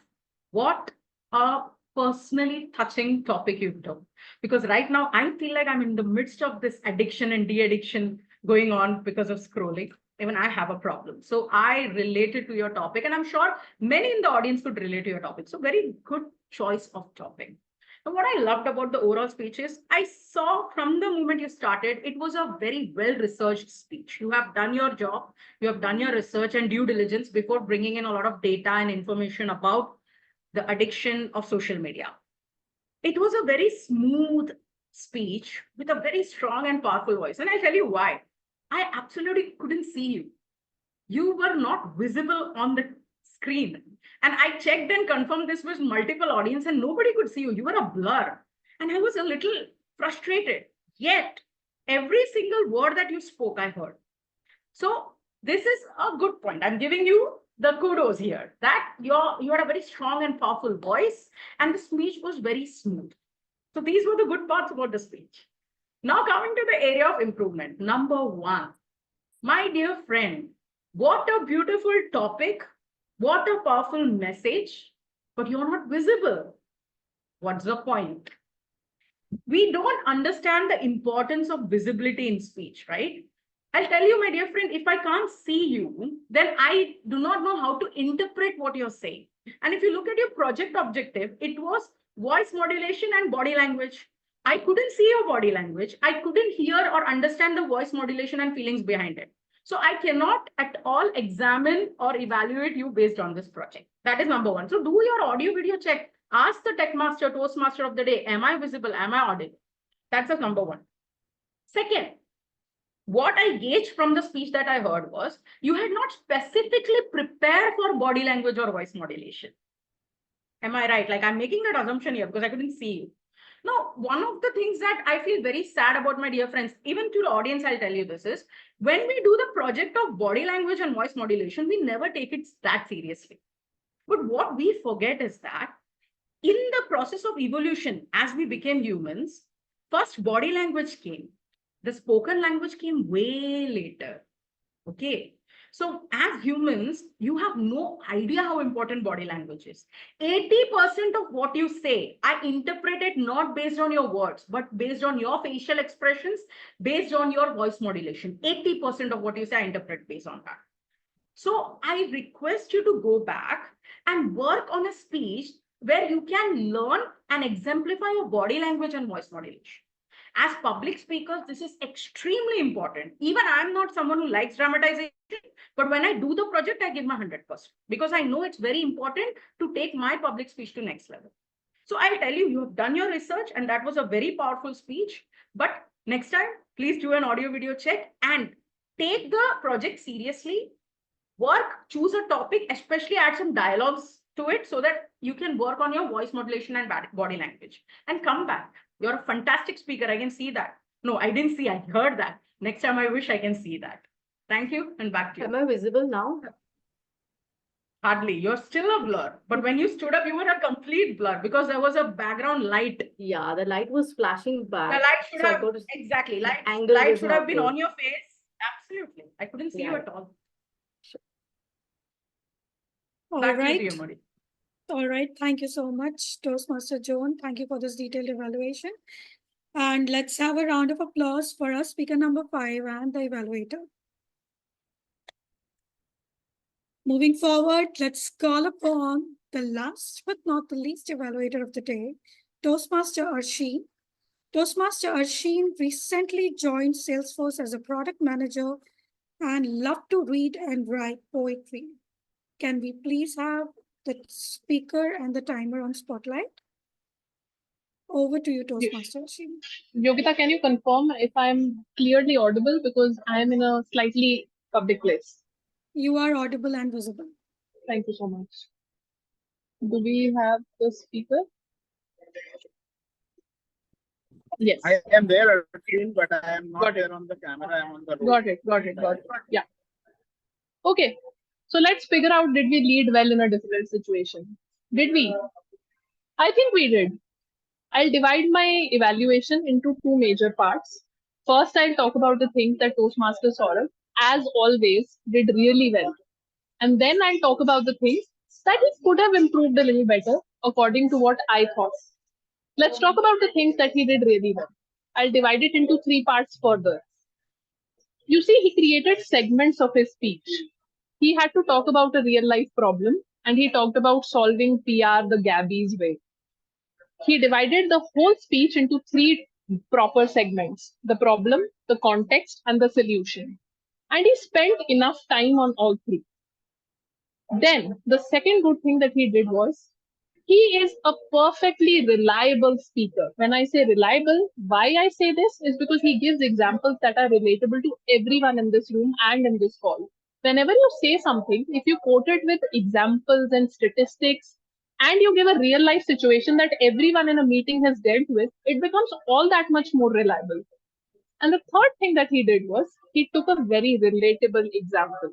What a personally touching topic you took. Because right now, I feel like I'm in the midst of this addiction and de-addiction going on because of scrolling. Even I have a problem. So I related to your topic, and I'm sure many in the audience could relate to your topic. So very good choice of topic. And what I loved about the overall speech is I saw from the moment you started, it was a very well-researched speech. You have done your job, you have done your research and due diligence before bringing in a lot of data and information about the addiction of social media. It was a very smooth speech with a very strong and powerful voice. And I'll tell you why. I absolutely couldn't see you. You were not visible on the screen. And I checked and confirmed this with multiple audience and nobody could see you. You were a blur. And I was a little frustrated. Yet, every single word that you spoke, I heard. So this is a good point. I'm giving you the kudos here that you had a very strong and powerful voice and the speech was very smooth. So these were the good parts about the speech. Now coming to the area of improvement. Number one, my dear friend, What a beautiful topic. What a powerful message, but you're not visible. What's the point? We don't understand the importance of visibility in speech, right? I'll tell you, my dear friend, if I can't see you, then I do not know how to interpret what you're saying. And if you look at your project objective, it was voice modulation and body language. I couldn't see your body language. I couldn't hear or understand the voice modulation and feelings behind it. So I cannot at all examine or evaluate you based on this project. That is number one. So do your audio video check. Ask the tech master, Toastmaster of the day, am I visible? Am I audible? That's a number one. Second, what I gauged from the speech that I heard was you had not specifically prepared for body language or voice modulation. Am I right? Like I'm making that assumption here because I couldn't see you. Now, one of the things that I feel very sad about, my dear friends, even to the audience, I'll tell you this is, when we do the project of body language and voice modulation, we never take it that seriously. But what we forget is that in the process of evolution, as we became humans, first body language came. The spoken language came way later. Okay. So as humans, you have no idea how important body language is. 80% of what you say, I interpret it not based on your words, but based on your facial expressions, based on your voice modulation. 80% of what you say, I interpret based on that. So I request you to go back and work on a speech where you can learn and exemplify your body language and voice modulation. As public speakers, this is extremely important. Even I'm not someone who likes dramatization, but when I do the project, I give my 100% because I know it's very important to take my public speech to next level. So I'll tell you, you have done your research and that was a very powerful speech. But next time, please do an audio video check and take the project seriously. Work, choose a topic, especially add some dialogues to it so that you can work on your voice modulation and body language and come back. You're a fantastic speaker. I can see that. No, I didn't see. I heard that. Next time, I wish I can see that. Thank you. And back to you. Am I visible now? Hardly. You're still a blur. But when you stood up, you were a complete blur because there was a background light. Yeah, the light was flashing back. The light should So I have, got exactly. Light was should not have been good. on your face. Absolutely. I couldn't see you Yeah. at all. All Back to right. you, Murmu. All right. Thank you so much, Toastmaster Joan. Thank you for this detailed evaluation. And let's have a round of applause for our speaker number 5 and the evaluator. Moving forward, let's call upon the last but not the least evaluator of the day, Toastmaster Arsheen. Toastmaster Arsheen recently joined Salesforce as a product manager and loved to read and write poetry. Can we please have the speaker and the timer on spotlight? Over to you, Toastmaster Arsheen. Yogita, can you confirm if I'm clearly audible because I am in a slightly public place? You are audible and visible. Thank you so much. Do we have the speaker? Yes. I am there at the screen, but I am not there on the camera. I am on the road. Got it. Yeah. Okay. So let's figure out, did we lead well in a difficult situation? Did we? I think we did. I'll divide my evaluation into 2 major parts. First, I'll talk about the things that Toastmaster Sourav, as always, did really well. And then I'll talk about the things that he could have improved a little better according to what I thought. Let's talk about the things that he did really well. I'll divide it into 3 parts further. You see, he created segments of his speech. He had to talk about a real life problem and he talked about solving PR the Gabbys way. He divided the whole speech into 3 proper segments: the problem, the context, and the solution. And he spent enough time on all 3. Then the second good thing that he did was, he is a perfectly reliable speaker. When I say reliable, why I say this is because he gives examples that are relatable to everyone in this room and in this call. Whenever you say something, if you quote it with examples and statistics, and you give a real life situation that everyone in a meeting has dealt with, it becomes all that much more reliable. And the third thing that he did was, he took a very relatable example.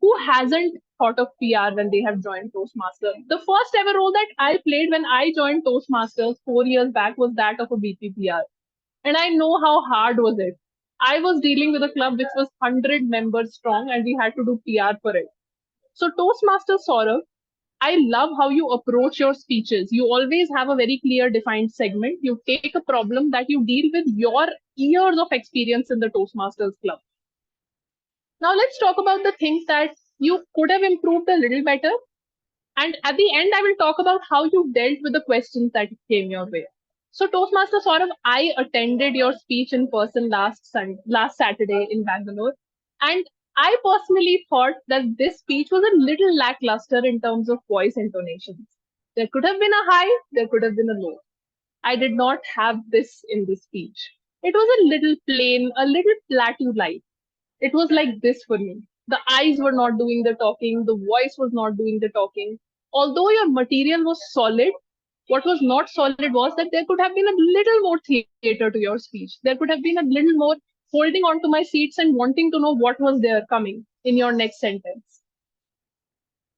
Who hasn't thought of PR when they have joined Toastmasters? The first ever role that I played when I joined Toastmasters 4 years back was that of a BP PR. And I know how hard was it. I was dealing with a club which was 100 members strong and we had to do PR for it. So Toastmaster Sourav, I love how you approach your speeches. You always have a very clear defined segment. You take a problem that you deal with your years of experience in the Toastmasters club. Now let's talk about the things that you could have improved a little better. And at the end, I will talk about how you dealt with the questions that came your way. So Toastmaster Saurav, I attended your speech in person last Saturday in Bangalore. And I personally thought that this speech was a little lackluster in terms of voice intonations. There could have been a high, there could have been a low. I did not have this in this speech. It was a little plain, a little plateau-like. It was like this for me. The eyes were not doing the talking, the voice was not doing the talking. Although your material was solid, what was not solid was that there could have been a little more theater to your speech. There could have been a little more holding on to my seats and wanting to know what was there coming in your next sentence.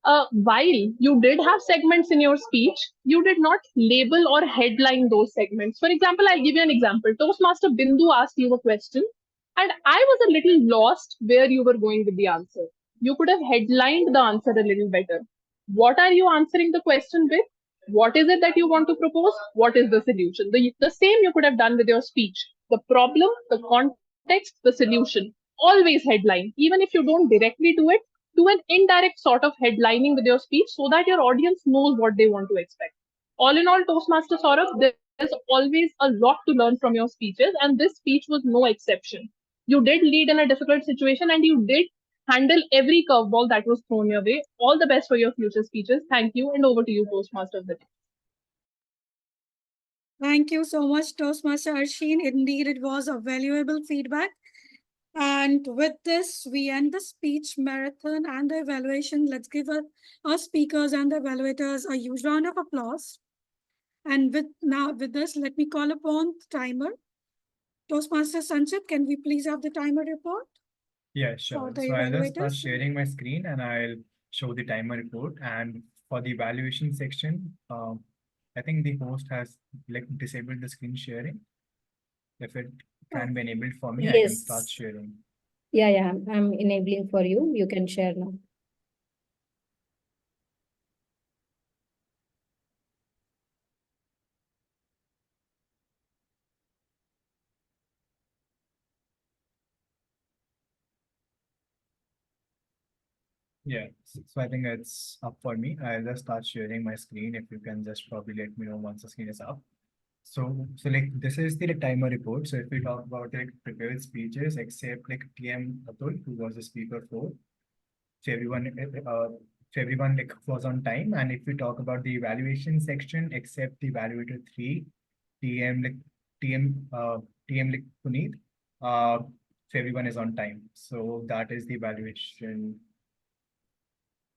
While you did have segments in your speech, you did not label or headline those segments. For example, I'll give you an example. Toastmaster Bindu asked you a question, and I was a little lost where you were going with the answer. You could have headlined the answer a little better. What are you answering the question with? What is it that you want to propose? What is the solution? The same you could have done with your speech. The problem, the context, the solution. Always headline. Even if you don't directly do it, do an indirect sort of headlining with your speech so that your audience knows what they want to expect. All in all, Toastmaster Saurav, there's always a lot to learn from your speeches, and this speech was no exception. You did lead in a difficult situation and you did handle every curveball that was thrown your way. All the best for your future speeches. Thank you, and over to you, Toastmaster of the day. Thank you so much, Toastmaster Arsheen. Indeed, it was a valuable feedback. And with this, we end the speech marathon and the evaluation. Let's give our speakers and the evaluators a huge round of applause. And with this, let me call upon the timer. Toastmaster Sanchit, can we please have the timer report? Yeah, sure. So I'll just start sharing my screen and I'll show the timer report. And for the evaluation section, I think the host has disabled the screen sharing. If it can be enabled for me, I can start sharing. Yeah, I'm enabling for you. You can share now. Yeah, so I think it's up for me. I'll just start sharing my screen. If you can just probably let me know once the screen is up. So this is the timer report. So if we talk about prepared speeches, except TM Atul, who was the speaker 4, so everyone was on time. And if we talk about the evaluation section, except the evaluator 3, TM Punith, so everyone is on time. So that is the evaluation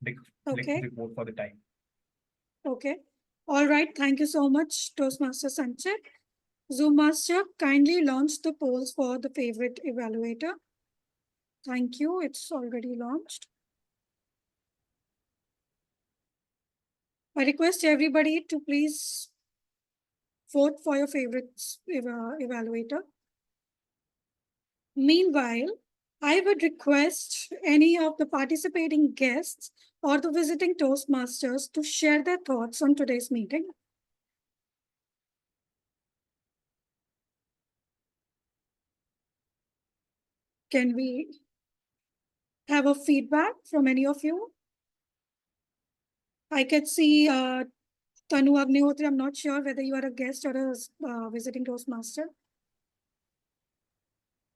report for the time. Okay. All right. Thank you so much, Toastmaster Sanchit. Zoom Master, kindly launch the polls for the favorite evaluator. Thank you. It's already launched. I request everybody to please vote for your favorite evaluator. Meanwhile, I would request any of the participating guests or the visiting Toastmasters to share their thoughts on today's meeting. Can we have a feedback from any of you? I could see Tanu Agnihotri. I'm not sure whether you are a guest or a visiting Toastmaster.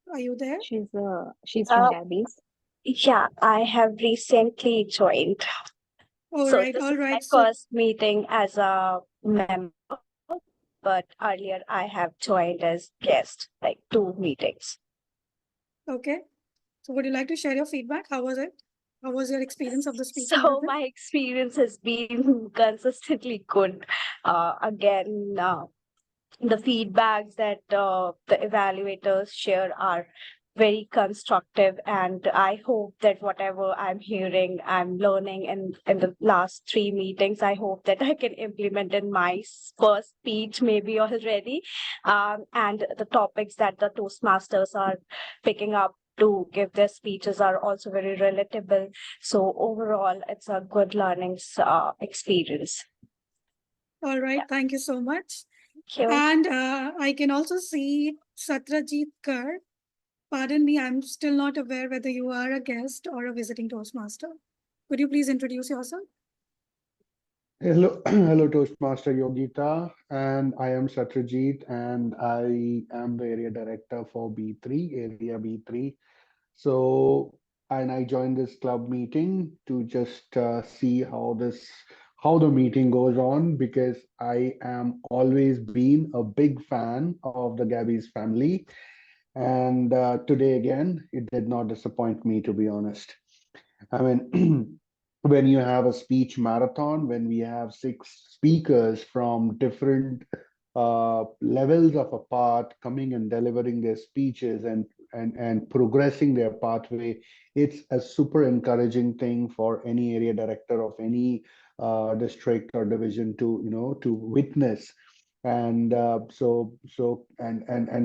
Are you there? She's from Gabbys. Yeah, I have recently joined. All So right, this all is right. my So first meeting as a member, but earlier I have joined as guest, like 2 meetings. okay. So would you like to share your feedback? How was it? How was your experience of the speech? So my experience has been consistently good. The feedbacks that the evaluators share are very constructive, and I hope that whatever I'm hearing, I'm learning in the last 3 meetings, I hope that I can implement in my first speech maybe already. And the topics that the Toastmasters are picking up to give their speeches are also very relatable. So overall, it's a good learning experience. All right, thank you so much. Thank you. And I can also see Satrajit Kar. Pardon me, I'm still not aware whether you are a guest or a visiting Toastmaster. Could you please introduce yourself? Hello, hello, Toastmaster Yogita, and I am Satrajit, and I am the area director for B3, area B3. So, and I joined this club meeting to just see how the meeting goes on, because I am always been a big fan of the Gabbys family, and today again, it did not disappoint me, to be honest. I mean, when you have a speech marathon, when we have 6 speakers from different levels of a part coming and delivering their speeches and progressing their pathway, it's a super encouraging thing for any area director of any district or division to witness. And and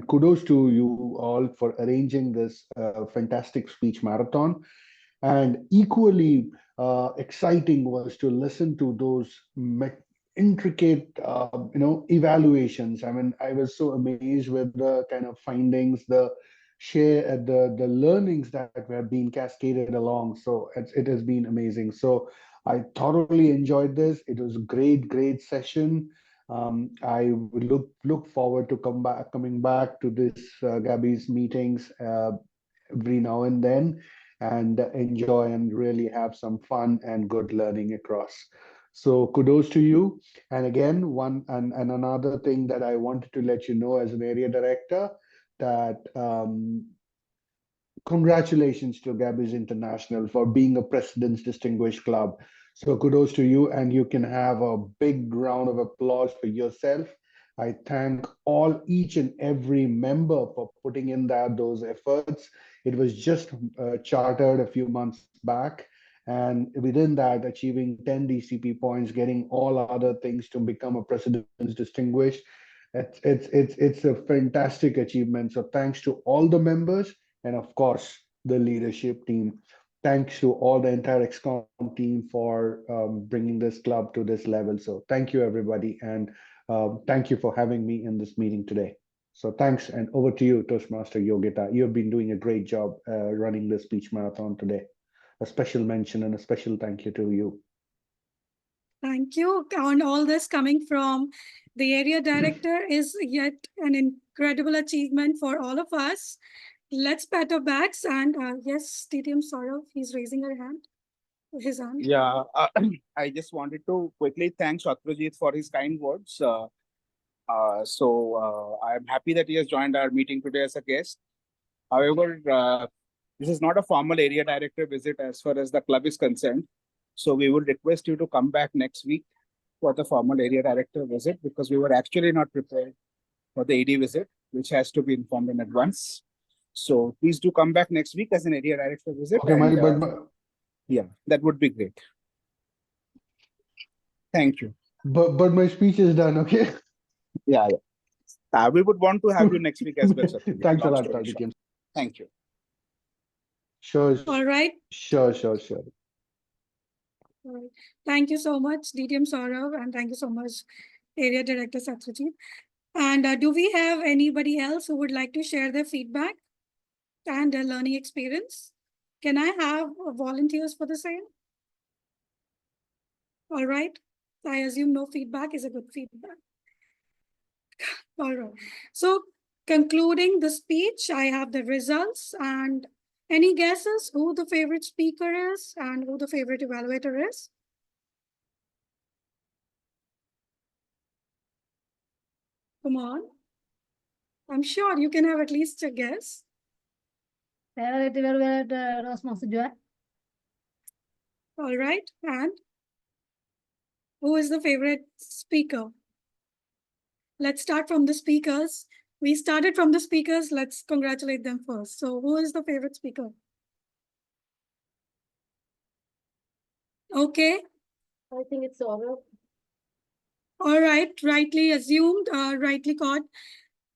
kudos to you all for arranging this fantastic speech marathon. And equally exciting was to listen to those intricate, evaluations. I mean, I was so amazed with the kind of findings, the learnings that were being cascaded along. So it has been amazing. So I thoroughly enjoyed this. It was a great session. I would look forward to coming back to this Gabby's meetings every now and then, and enjoy and really have some fun and good learning across. So kudos to you. And again, another thing that I wanted to let you know as an area director, that congratulations to Gabbys International for being a President's Distinguished Club. So kudos to you, and you can have a big round of applause for yourself. I thank each and every member for putting in those efforts. It was just chartered a few months back, and within that, achieving 10 DCP points, getting all other things to become a President's Distinguished. It's a fantastic achievement. So thanks to all the members, and of course the leadership team. Thanks to all the entire XCOM team for bringing this club to this level. So thank you, everybody, and thank you for having me in this meeting today. So thanks, and over to you, Toastmaster Yogita. You have been doing a great job running the speech marathon today. A special mention and a special thank you to you. Thank you. And all this coming from the area director is yet an incredible achievement for all of us. Let's pat our backs. And yes, TTM Sourav, he's raising his hand. Yeah, I just wanted to quickly thank Satrajit for his kind words. I'm happy that he has joined our meeting today as a guest. However, this is not a formal area director visit as far as the club is concerned. So we would request you to come back next week for the formal area director visit, because we were actually not prepared for the AD visit, which has to be informed in advance. So please do come back next week as an area director visit. Okay, and, yeah, that would be great. Thank you. But my speech is done, okay? Yeah. We would want to have you next week as well. Thanks a lot, TTM. Thank you. Sure. All right. Sure. All right. Thank you so much, DTM Sourav, and thank you so much, Area Director Satrajit. And do we have anybody else who would like to share their feedback and their learning experience? Can I have volunteers for the same? All right. I assume no feedback is a good feedback. All right. So concluding the speech, I have the results, and any guesses who the favorite speaker is and who the favorite evaluator is? Come on. I'm sure you can have at least a guess. Favorite evaluator Toastmaster Joane. All right. And who is the favorite speaker? Let's start from the speakers. We started from the speakers. Let's congratulate them first. So who is the favorite speaker? Okay. I think it's Sourav. All right. Rightly assumed, rightly caught.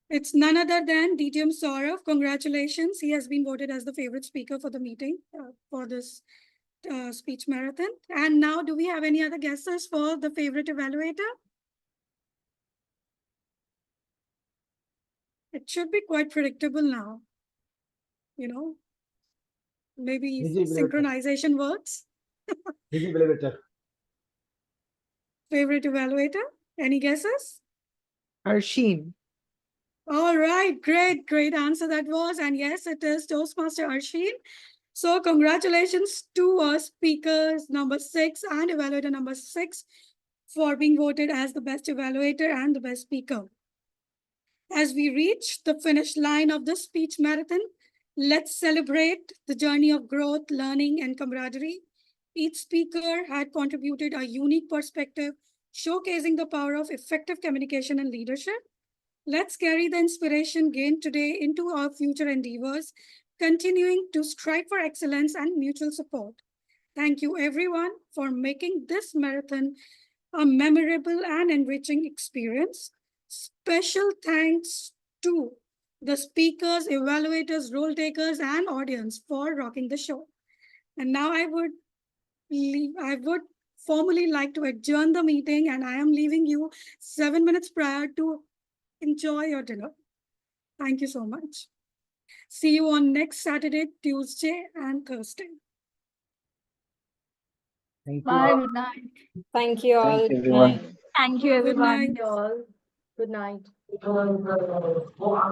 It's none other than DTM Sourav. Congratulations. He has been voted as the favorite speaker for the meeting, for this speech marathon. And now, do we have any other guesses for the favorite evaluator? It should be quite predictable now. You know, maybe synchronization works. Evaluator. Favorite evaluator? Any guesses? Arsheen. All right, great answer that was. And yes, it is Toastmaster Arsheen. So congratulations to our speakers number 6 and evaluator number 6 for being voted as the best evaluator and the best speaker. As we reach the finish line of this speech marathon, let's celebrate the journey of growth, learning, and camaraderie. Each speaker had contributed a unique perspective, showcasing the power of effective communication and leadership. Let's carry the inspiration gained today into our future endeavors, continuing to strive for excellence and mutual support. Thank you, everyone, for making this marathon a memorable and enriching experience. Special thanks to the speakers, evaluators, role takers, and audience for rocking the show. And now I would formally like to adjourn the meeting, and I am leaving you 7 minutes prior to enjoy your dinner. Thank you so much. See you on next Saturday, Tuesday, and Thursday. Thank you. Bye. Good night. Thank you all. Thank you, everyone. Thank you, everyone. Good night. Good night.